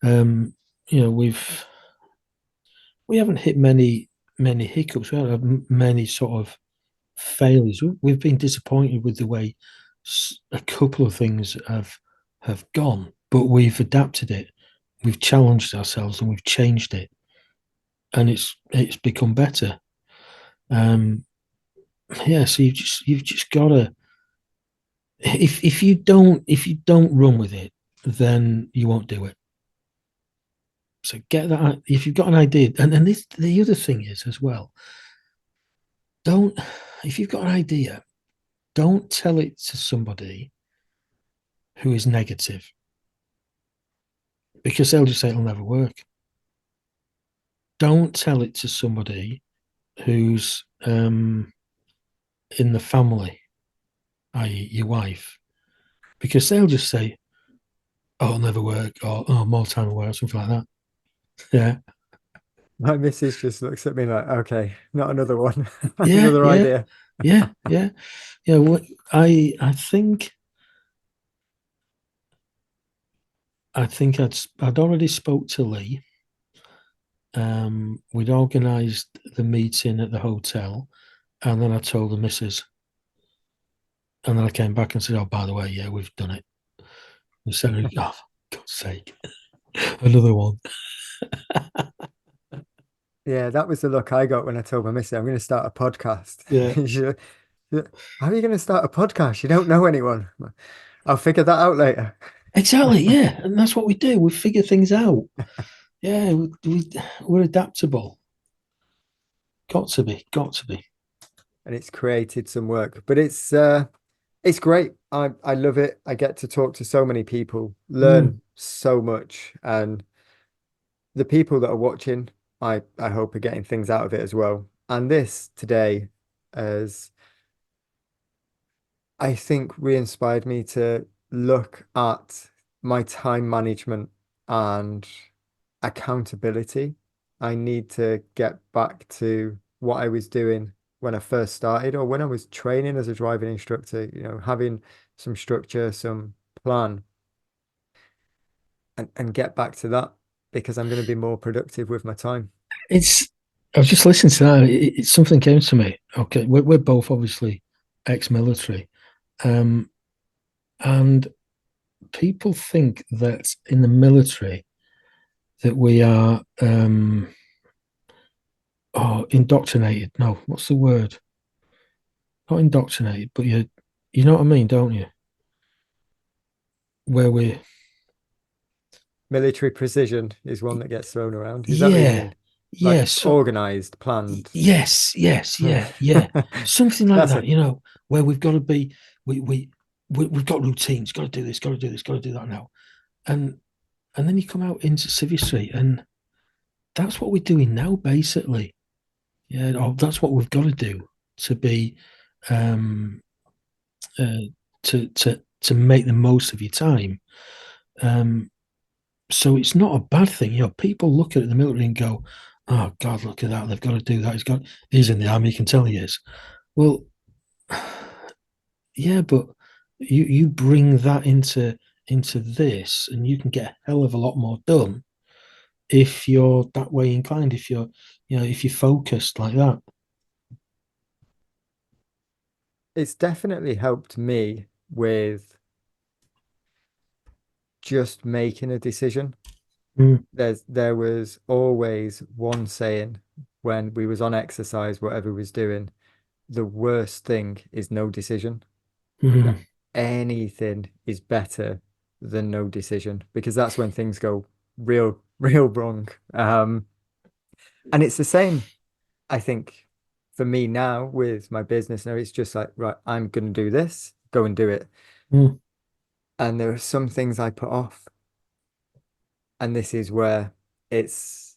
Um, you know, we haven't hit many hiccups. We haven't had many sort of failures. We've been disappointed with the way a couple of things have gone, but we've adapted it. We've challenged ourselves and we've changed it, and it's become better. Um, yeah, so you've just got to if you don't run with it, then you won't do it. So get that if you've got an idea, and this the other thing is as well. Don't if you've got an idea, don't tell it to somebody who is negative because they'll just say it'll never work. Don't tell it to somebody who's in the family, i.e., your wife, because they'll just say, "Oh, it'll never work," or "Oh, more time away," or something like that. Yeah, My missus just looks at me like, okay, not another one, yeah, another yeah, idea. yeah. Yeah, what I think I'd already spoke to Lee. We'd organised the meeting at the hotel, and then I told the missus, and then I came back and said, "Oh, by the way, yeah, we've done it." We said, "Oh, for God's sake!" Another one. Yeah, that was the look I got when I told my missus I'm going to start a podcast. Yeah, She- How are you going to start a podcast? You don't know anyone. I'll figure that out later. exactly. Yeah, and that's what we do. We figure things out. Yeah, we're adaptable. Got to be. Got to be. And it's created some work, but it's great. I love it. I get to talk to so many people, Mm. learn so much, and the people that are watching, I hope are getting things out of it as well. And this today has, I think, re-inspired me to look at my time management and accountability. I need to get back to what I was doing when I first started or when I was training as a driving instructor, having some structure, some plan, and get back to that because I'm going to be more productive with my time. It's. I was just listening to that. Something came to me. Okay, we're both obviously ex-military, and people think that in the military that we are indoctrinated. No, what's the word? Not indoctrinated, but you know what I mean, don't you? Where we, Military precision is one that gets thrown around. Is that what you yeah, mean? yeah. Like So organized, planned. yes, yes, yeah, yeah, something like That's that. it. Where we've got to be, we we, we've got routines. Got to do this. Got to do this. Got to do that now. And and then you come out into Civvy Street, and that's what we're doing now, basically. Yeah, that's what we've got to do to be, um, uh, to make the most of your time. Um, so it's not a bad thing. People look at the military and go, "Oh God, look at that! They've got to do that. He's in the army. You can tell he is." Well, yeah, but you bring that into this, and you can get a hell of a lot more done if you're that way inclined. If you're focused like that. It's definitely helped me with just making a decision. Mm, There was always one saying when we was on exercise, whatever we was doing, the worst thing is no decision. Like mm, anything is better than no decision because that's when things go real, real wrong. And it's the same, I think, for me now with my business now, it's just like, right, I'm gonna do this, go and do it. mm. And there are some things I put off, and this is where it's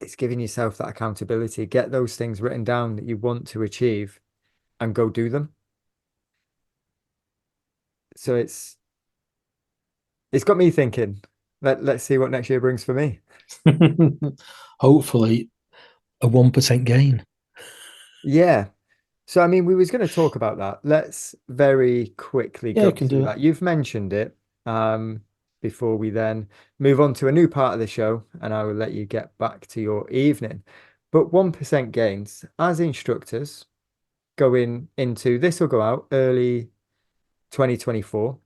it's giving yourself that accountability. Get those things written down that you want to achieve and go do them. So it's got me thinking. Let's see what next year brings for me. Hopefully, a 1% gain. Yeah. So I mean, we was going to talk about that. Let's very quickly Yeah, I go can do through that. that. You've mentioned it before we then move on to a new part of the show, and I will let you get back to your evening. But 1% gains as instructors going into this will go out early 2024.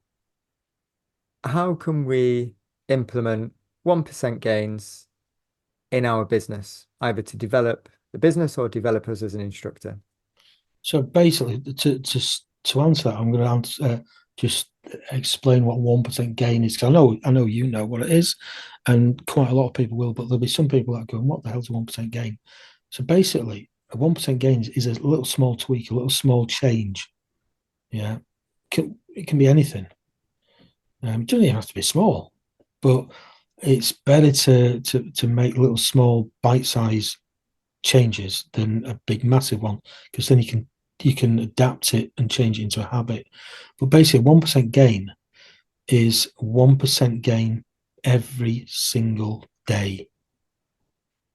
How can we implement 1% gains in our business, either to develop the business or develop us as an instructor? So basically, to answer that, I'm going to just explain what 1% gain is. Because I know you know what it is, and quite a lot of people will, but there'll be some people that are going, "What the hell's a 1% gain?" So basically, a 1% gain is a little small tweak, a little small change. Yeah, it can be anything. It doesn't even have to be small, but it's better to make little small bite size changes than a big massive one, because then you can adapt it and change it into a habit. But basically, 1% gain is 1% gain every single day.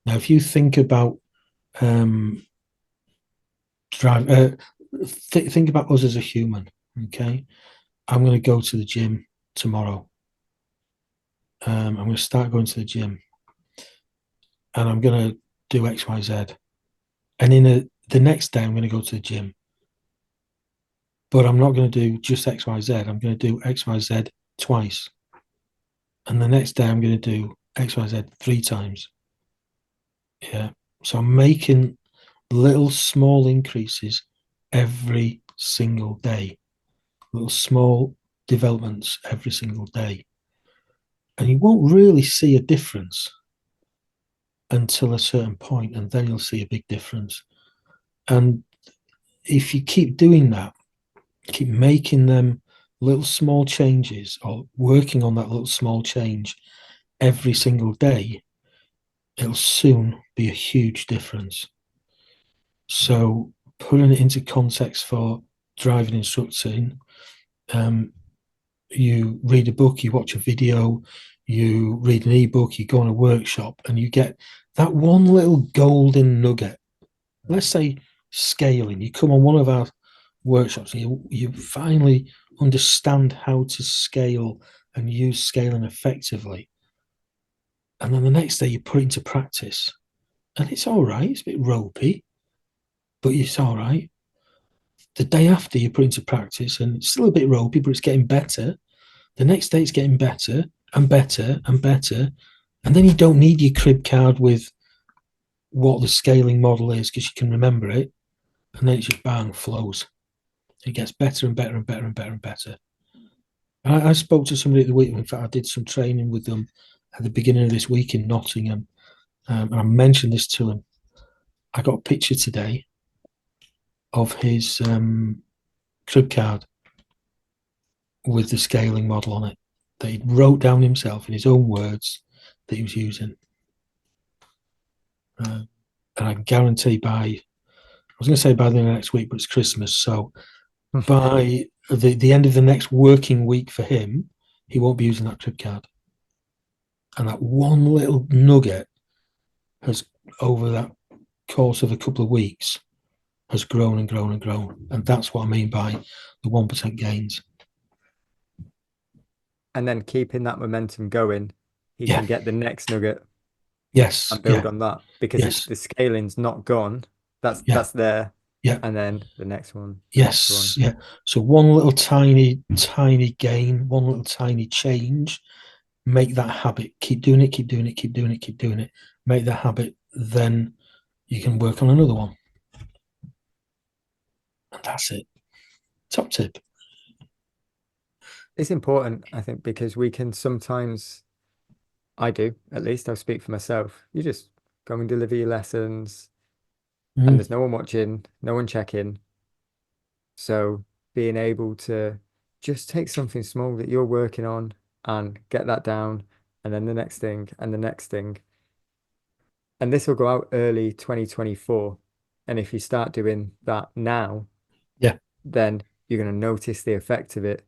Now, if you think about um, drive, think about us as a human. Okay, I'm going to go to the gym tomorrow. I'm going to start going to the gym, and I'm going to do X, Y, Z. And the next day, I'm going to go to the gym, but I'm not going to do just X, Y, Z. I'm going to do X, Y, Z twice. and the next day I'm going to do X, Y, Z 3 times. Yeah. So I'm making little small increases every single day, little small developments every single day. And you won't really see a difference until a certain point, and then you'll see a big difference. And if you keep doing that, keep making them little small changes or working on that little small change every single day, it'll soon be a huge difference. So, putting it into context for driving instructing, um, you read a book, you watch a video, you read an ebook, you go on a workshop, and you get that one little golden nugget. Let's say scaling. You come on one of our workshops and you finally understand how to scale and use scaling effectively. And then the next day you put it into practice. And it's all right. It's a bit ropey, but it's all right. The day after you put it into practice and it's still a bit ropey, but it's getting better. The next day it's getting better and better and better. And then you don't need your crib card with what the scaling model is because you can remember it. And then it just bang flows. It gets better and better and better and better and better. I spoke to somebody at the week. In fact, I did some training with them at the beginning of this week in Nottingham, and I mentioned this to him. I got a picture today of his crib card with the scaling model on it that he wrote down himself in his own words that he was using. And I guarantee I was going to say by the next week, but it's Christmas. So by the end of the next working week for him, he won't be using that crib card. And that one little nugget has, over that course of a couple of weeks, has grown and grown and grown. And that's what I mean by the 1% gains. And then keeping that momentum going, he Yeah. can get the next nugget Yes. and build Yeah. on that because Yes. the scaling's not gone. Yeah. That's there. Yeah. And then the next one, Yes. next one. Yeah. So one little tiny gain, one little tiny change, make that habit. Keep doing it, keep doing it, keep doing it, keep doing it. Make that habit. Then you can work on another one. And that's it. Top tip. It's important, I think, because we can sometimes, I do, at least I'll speak for myself. You just go and deliver your lessons and there's no one watching, no one checking. So being able to just take something small that you're working on and get that down, and then the next thing and the next thing. And this will go out early 2024. And if you start doing that now, Yeah. then you're going to notice the effect of it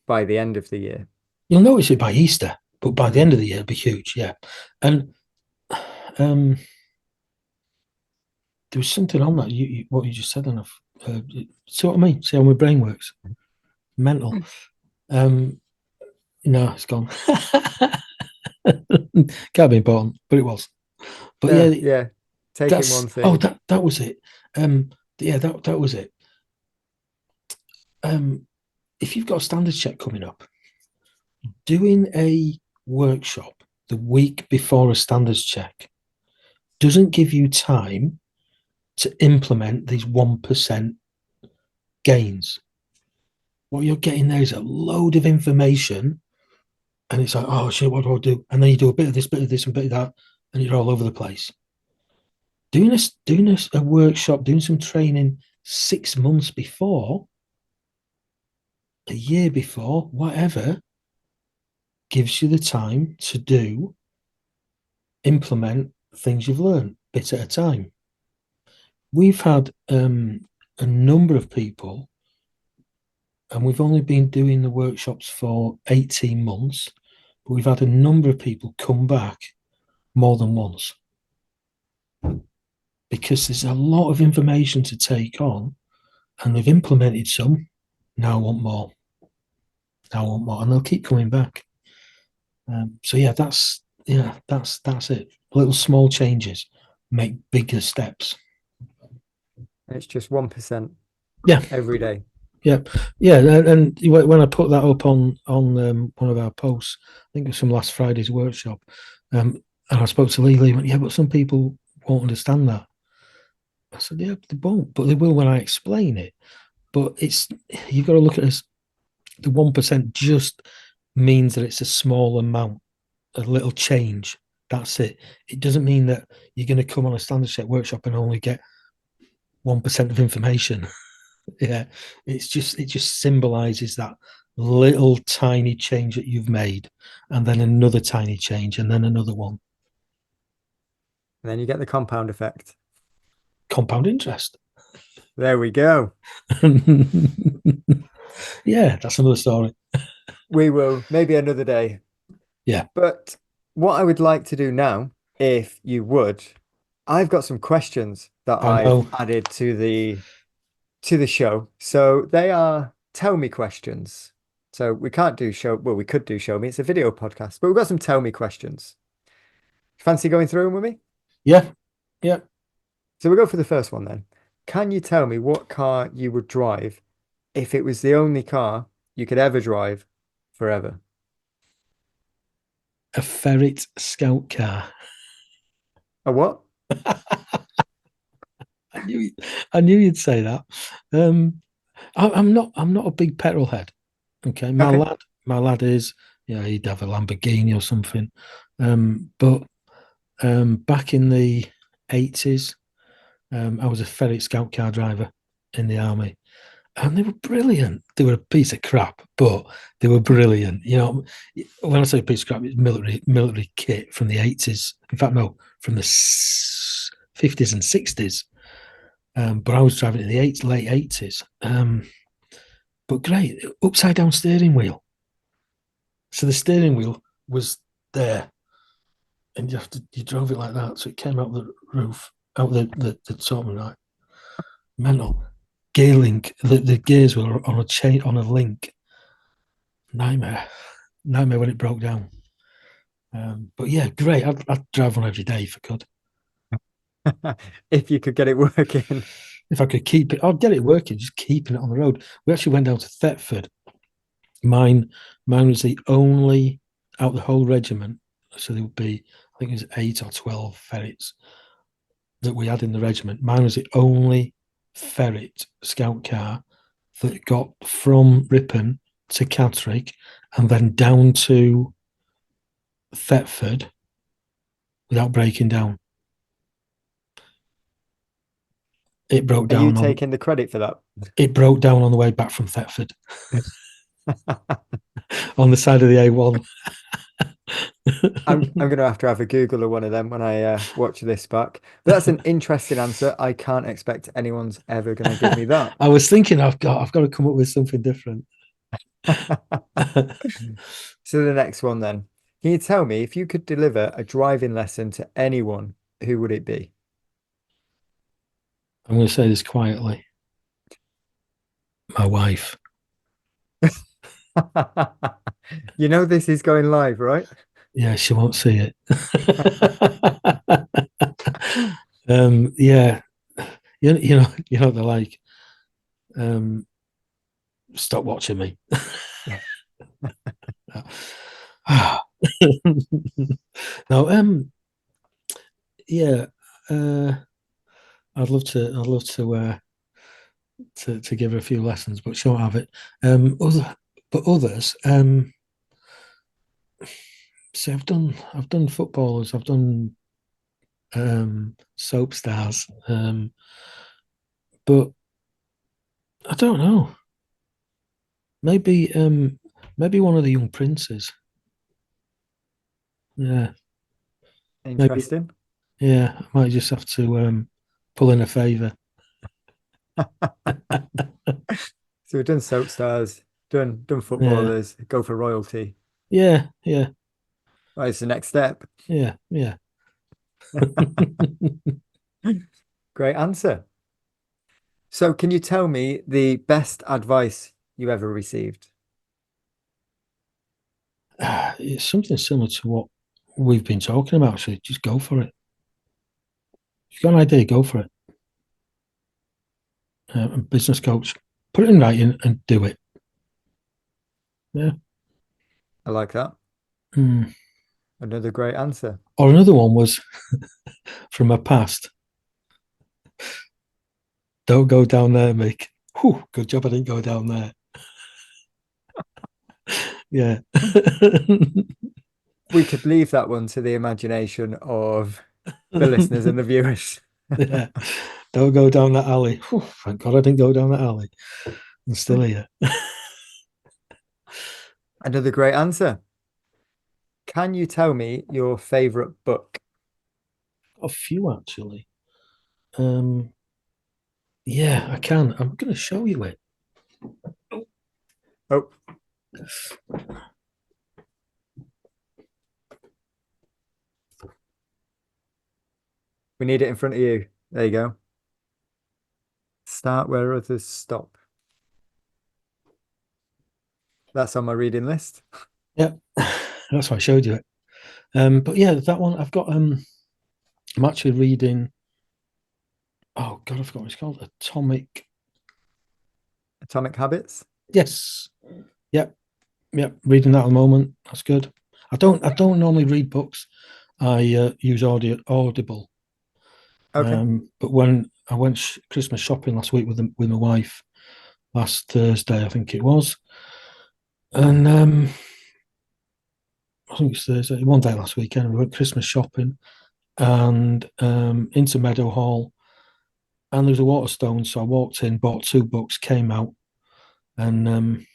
by the end of the year. You'll notice it by Easter, but by the end of the year, it'll be huge. Yeah. And there was something on that, what you just said enough. See what I mean? See how my brain works? Mental. No, it's gone. Can't be important, but it was. But Yeah, yeah, yeah. Taking one thing. that was it. Yeah, that was it. If you've got a standards check coming up, doing a workshop the week before a standards check doesn't give you time to implement these 1% gains. What you're getting there is a load of information, and it's like, oh shit, what do I do? And then you do a bit of this, and bit of that, and you're all over the place. Doing a workshop, doing some training 6 months before, a year before, whatever, gives you the time to implement things you've learned bit at a time. We've had a number of people, and we've only been doing the workshops for 18 months, but we've had a number of people come back more than once because there's a lot of information to take on, and they've implemented some. Now I want more. Now I want more, and they'll keep coming back. So yeah, that's it. Little small changes make bigger steps. And it's just 1% Yeah, every day. Yeah, yeah, and when I put that up on one of our posts, I think it was from last Friday's workshop, and I spoke to Lee. Lee went, "Yeah, but some people won't understand that." I said, "Yeah, they won't, but they will when I explain it." But it's you've got to look at this. The 1% just means that it's a small amount, a little change. That's it. It doesn't mean that you're going to come on a standard set workshop and only get 1% of information. Yeah, it just symbolizes that little tiny change that you've made, and then another tiny change, and then another one. And then you get the compound effect. Compound interest. There we go. Yeah, that's another story. We will maybe another day. Yeah, But what I would like to do now, if you would, I've got some questions that I I've know. added to the show. So they are tell me questions. So we can't do show, well, we could do show me. It's a video podcast, but we've got some tell me questions. Fancy going through them with me? Yeah, yeah. So we'll go for the first one then. Can you tell me what car you would drive if it was the only car you could ever drive forever? A ferret scout car. A what? I knew, I knew you'd say that. Um, I'm not a big petrol head. Okay, Okay. my lad is. Yeah, he'd have a Lamborghini or something. But back in the 80s, I was a ferret scout car driver in the army, and they were brilliant. They were a piece of crap, but they were brilliant. You know, when I say piece of crap, it's military kit from the 80s. In fact, no, from the 50s and 60s. But I was driving in the late 80s. But great, upside down steering wheel. So the steering wheel was there, and you drove it like that, so it came out the roof, out the top, right? Mental. Gear link. The gears were on a chain on a link. Nightmare, nightmare when it broke down. But yeah, great. I'd drive one every day if I could. If you could get it working. If I could keep it, I'd get it working. Just keeping it on the road. We actually went down to Thetford. Mine, mine was the only out the whole regiment. So there would be, I think it was 8 or 12 ferrets that we had in the regiment. Mine was the only ferret scout car that got from Ripon to Catterick and then down to Thetford without breaking down. It broke Are you down on taking the credit for that? it broke down on the way back from Thetford on the side of the A1. I'm gonna have a Google of one of them when I watch this back. But that's an interesting answer. I can't expect anyone's ever gonna give me that. I was thinking I've got to come up with something different. So the next one then. Can you tell me if you could deliver a driving lesson to anyone, who would it be? I'm going to say this quietly. My wife. You know this is going live, right? Yeah, she won't see it. Yeah, you know they're like, um, stop watching me. No, yeah, uh, I'd love to give her a few lessons, but she won't have it. But others, so I've done footballers, I've done soap stars, but I don't know. Maybe maybe one of the young princes. Yeah, maybe. Interesting. Yeah, I might just have to pull in a favour. So we've done soap stars, done Yeah, footballers, go for royalty. yeah, yeah, Right, it's the next step. yeah, yeah. Great answer. So can you tell me the best advice you ever received? It's something similar to what we've been talking about. So just go for it. If you've got an idea, go for it. A business coach. put it in writing and do it. Yeah. I like that. Mm. Another great answer. Or another one was from my past. Don't go down there, Mick. Whew, good job I didn't go down there. Yeah. We could leave that one to the imagination of the listeners and the viewers. Yeah. Don't go down that alley. Whew, thank God I didn't go down that alley. I'm still here. Another great answer. Can you tell me your favorite book? A few actually. Um, yeah, I can. I'm going to show you it. Oh, we need it in front of you. There you go. Start where others stop. That's on my reading list. Yeah, that's why I showed you it. But yeah, that one I've got. I'm actually reading. Oh God, I forgot what it's called. Atomic. Atomic Habits. Yes. Yep. Yep. Reading that at the moment. That's good. I don't normally read books. I use Audible. Okay. But when I went Christmas shopping last week with my wife, last Thursday I think it was, and I think it's Thursday, one day last weekend we went Christmas shopping and into Meadow Hall, and there was a Waterstone, so I walked in, bought two books, came out, and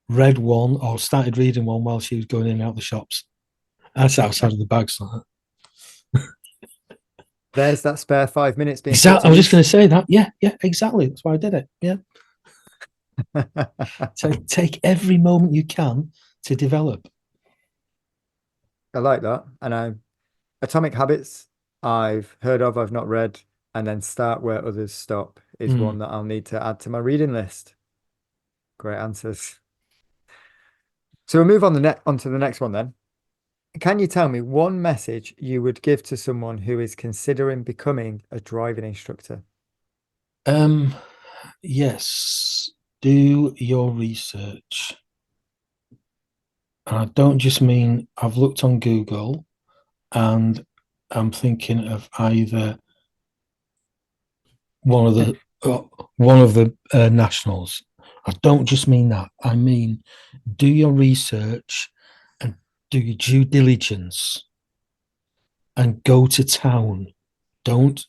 read one or started reading one while she was going in and out the shops. That's outside of the bags. Like There's that spare 5 minutes being put exactly. to I was just going use. to say that. Yeah, yeah, exactly. That's why I did it. Yeah. So take every moment you can to develop. I like that. And Atomic Habits, I've heard of, I've not read, and then Start Where Others Stop is Mm. one that I'll need to add to my reading list. Great answers. So we'll move on onto the next one then. Can you tell me one message you would give to someone who is considering becoming a driving instructor? Um, yes, do your research. And I don't just mean I've looked on Google and I'm thinking of either one of the nationals. I don't just mean that. I mean do your research and do your due diligence and go to town. Don't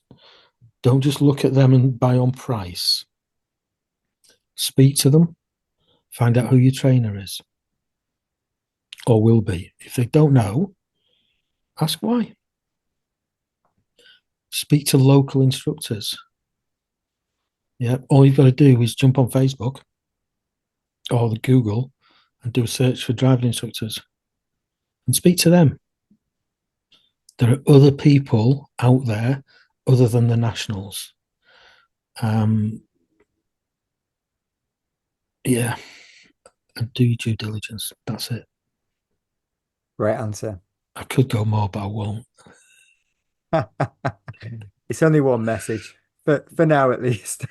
don't just look at them and buy on price. Speak to them, find out who your trainer is or will be. If they don't know, ask why. Speak to local instructors. Yeah, all you've got to do is jump on Facebook or the Google and do a search for driving instructors and speak to them. There are other people out there other than the nationals. Um, yeah, and do your due diligence. That's it. Great answer. I could go more, but I won't. It's only one message, but for now at least.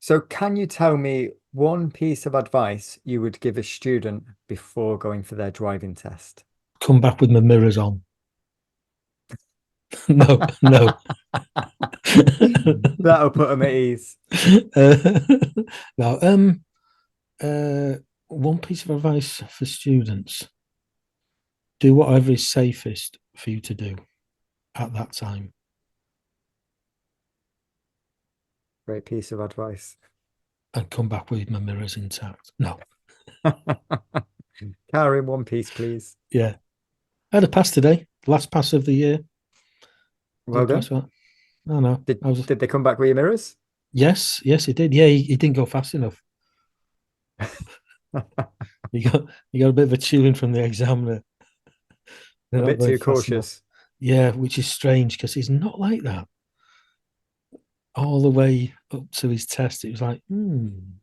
So can you tell me one piece of advice you would give a student before going for their driving test? Come back with my mirrors on. No, no. That'll put them at ease. uh, no. Uh, One piece of advice for students: do whatever is safest for you to do at that time. Great piece of advice. And come back with my mirrors intact. No. Car in one piece, please. Yeah. I had a pass today, last pass of the year. Well Didn't pass done. that. No, no. Did I was did they come back with your mirrors? yes, he did. Yeah, he didn't go fast enough. He got a bit of a chewing from the examiner. They're A not bit going too fast enough. cautious. Yeah, which is strange because he's not like that. All the way up to his test, it was like, and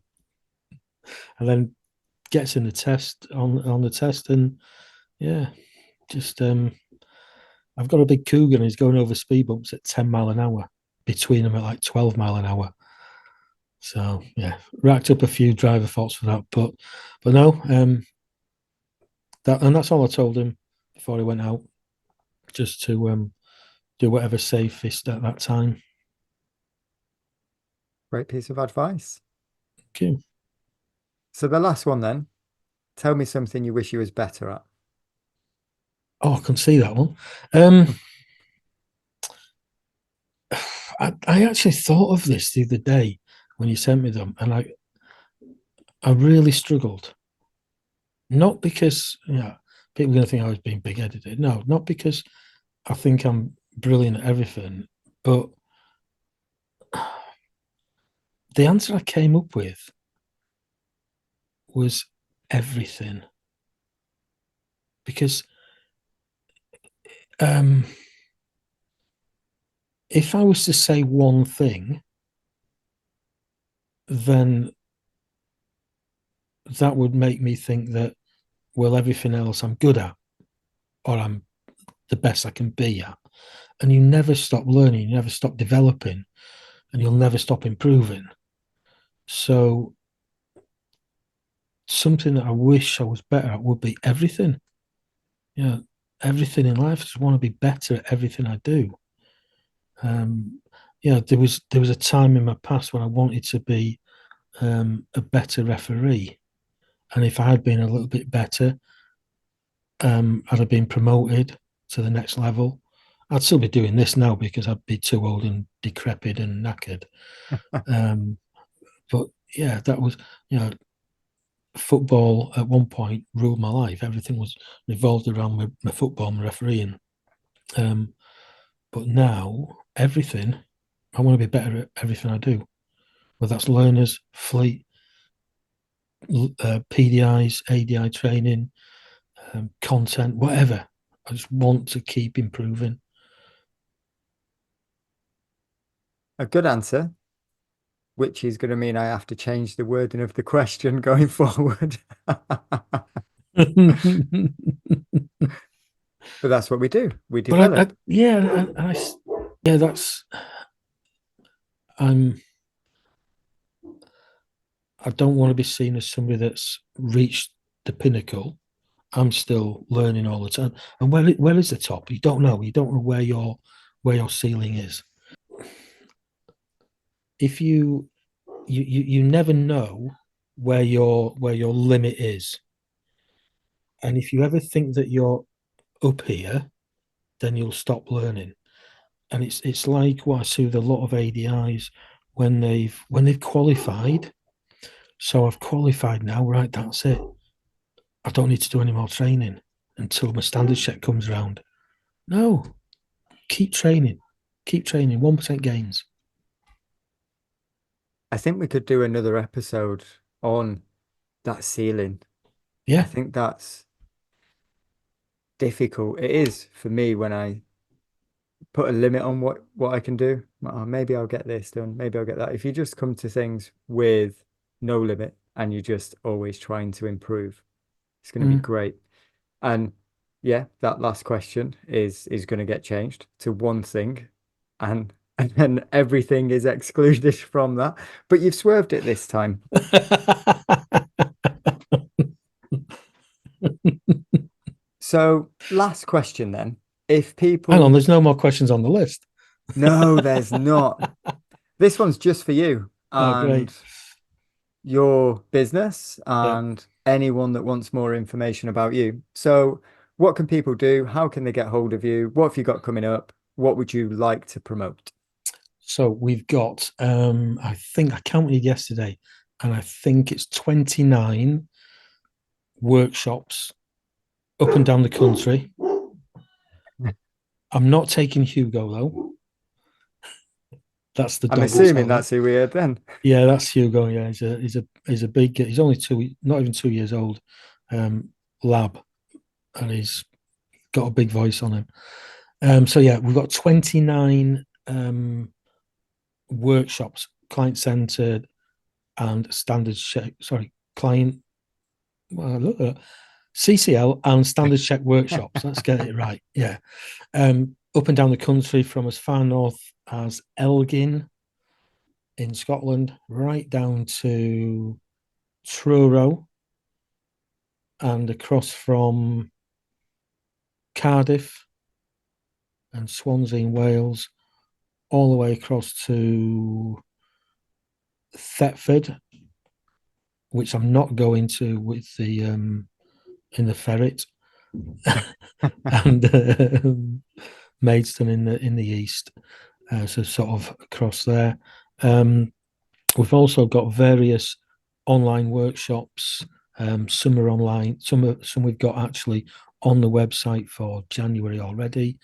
then gets in the test on the test, and yeah, just I've got a big cougar and he's going over speed bumps at 10 mile an hour. between them at like 12 mile an hour. So yeah, racked up a few driver faults for that, but no, that's all I told him before he went out, just to do whatever's safest at that time. Great piece of advice. Okay. So the last one then, tell me something you wish you was better at. Oh, I can see that one. Um, I actually thought of this the other day when you sent me them, and I really struggled. Not because people are going to think I was being big-headed. No, not because I think I'm brilliant at everything, but the answer I came up with was everything. Because if I was to say one thing, then that would make me think that, well, everything else I'm good at, or I'm the best I can be at. And you never stop learning, you never stop developing, and you'll never stop improving. So something that I wish I was better at would be everything. Yeah, everything in life. I just want to be better at everything I do. There was a time in my past when I wanted to be a better referee, and if I had been a little bit better, I'd have been promoted to the next level. I'd still be doing this now because I'd be too old and decrepit and knackered. Um, but yeah, that was, you know, football at one point ruled my life. Everything was revolved around my football, my refereeing. But now, everything, I want to be better at everything I do, whether that's learners, fleet, PDIs, ADI training, content, whatever. I just want to keep improving. A good answer, which is going to mean I have to change the wording of the question going forward. but That's what we do. We I develop. yeah, yeah, that's I'm. I don't want to be seen as somebody that's reached the pinnacle. I'm still learning all the time. And where is the top? You don't know. You don't know where your ceiling is. If you never know where your limit is. And if you ever think that you're up here, then you'll stop learning. And it's like what I see with a lot of ADIs when they've qualified. So I've qualified now, right? That's it. I don't need to do any more training until my standards check comes around. No, keep training, 1% gains. I think we could do another episode on that ceiling. I Yeah. think that's difficult. It is for me when I put a limit on what I can do. Oh, maybe I'll get this done. Maybe I'll get that. If you just come to things with no limit and you're just always trying to improve, it's going to be Mm. great. And yeah, that last question is going to get changed to one thing, and and everything is excluded from that. But you've swerved it this time. So last question then. If Hang on, people, there's no more questions on the list. no, there's not. This one's just for you Oh, great. and your business Yeah. and anyone that wants more information about you. So, what can people do? How can they get hold of you? What have you got coming up? What would you like to promote? So we've got, I think I counted yesterday, and I think it's 29 workshops up and down the country. I'm not taking Hugo though. That's the I'm dog assuming whisperer. that's who we heard then. Yeah, that's Hugo. Yeah, he's a big. He's only not even 2 years old. Lab, and he's got a big voice on him. So yeah, we've got 29 workshops, client centered and standard check. Sorry, client. CCL and standard check workshops. Let's get it right. Yeah. up and down the country from as far north as Elgin in Scotland, right down to Truro and across from Cardiff and Swansea in Wales, all the way across to Thetford, which I'm not going to with the in the ferret, and Maidstone in the east. So sort of across there. Um, we've also got various online workshops. Some are online, some we've got actually on the website for January already.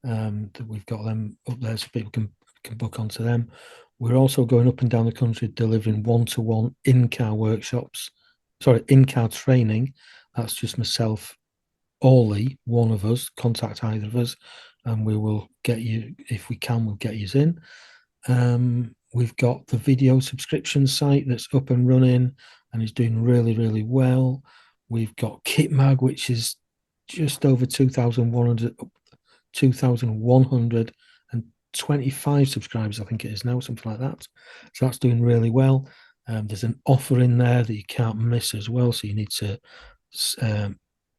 That we've got them up there so people can book onto them. We're also going up and down the country delivering one-to-one in-car workshops. Sorry, in-car training. That's just myself, Orly, one of us. Contact either of us, and we will get you if we can. We'll get you in. We've got the video subscription site that's up and running and is doing really, really well. We've got KitMag, which is just over 2,125 subscribers, I think it is now, something like that. So that's doing really well. There's an offer in there that you can't miss as well. So you need to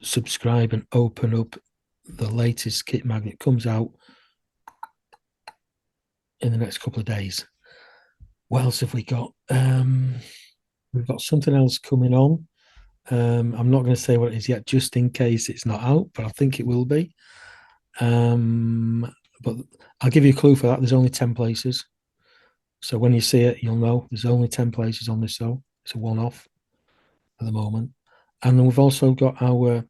subscribe and open up the latest KitMag that comes out in the next couple of days. What else have we got? We've got something else coming on. I'm not going to say what it is yet, just in case it's not out, but I think it will be. But I'll give you a clue for that. There's only 10 places. So when you see it, you'll know there's only 10 places on this show. It's a one-off at the moment. And then we've also got our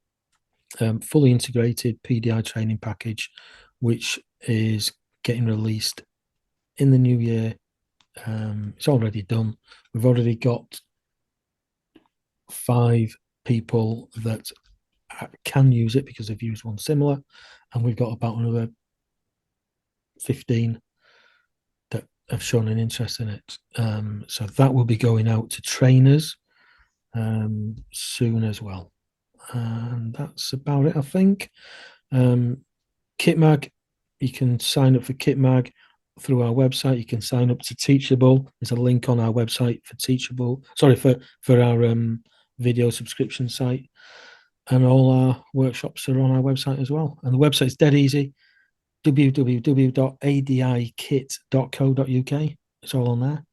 fully integrated PDI training package, which is getting released in the new year. It's already done. We've already got 5 people that can use it because they've used one similar, and we've got about another 15 that have shown an interest in it. So that will be going out to trainers soon as well. And that's about it, I think. KitMag, you can sign up for KitMag through our website. You can sign up to Teachable. There's a link on our website for Teachable. Sorry, for our video subscription site. And all our workshops are on our website as well. And the website's dead easy, www.adikit.co.uk. It's all on there.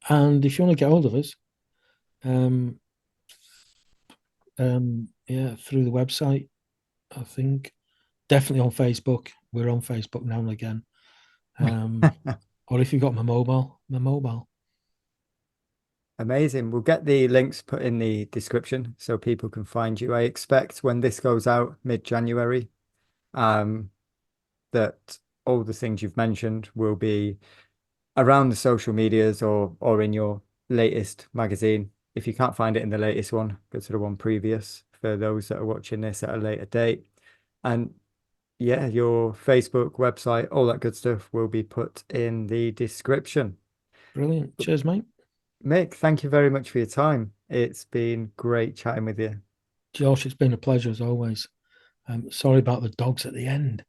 And if you want to get hold of us, through the website, I think definitely on Facebook. We're on Facebook now and again. Or if you've got my mobile. Amazing. We'll get the links put in the description so people can find you. I expect when this goes out mid-January, that all the things you've mentioned will be around the social medias or in your latest magazine. If you can't find it in the latest one, go to the one previous for those that are watching this at a later date. And yeah, your Facebook, website, all that good stuff will be put in the description. Brilliant. Cheers, mate. Mick, thank you very much for your time. It's been great chatting with you. Josh, it's been a pleasure as always. Sorry about the dogs at the end.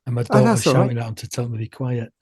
And my Oh, daughter that's all right. shouting at him to tell me to be quiet.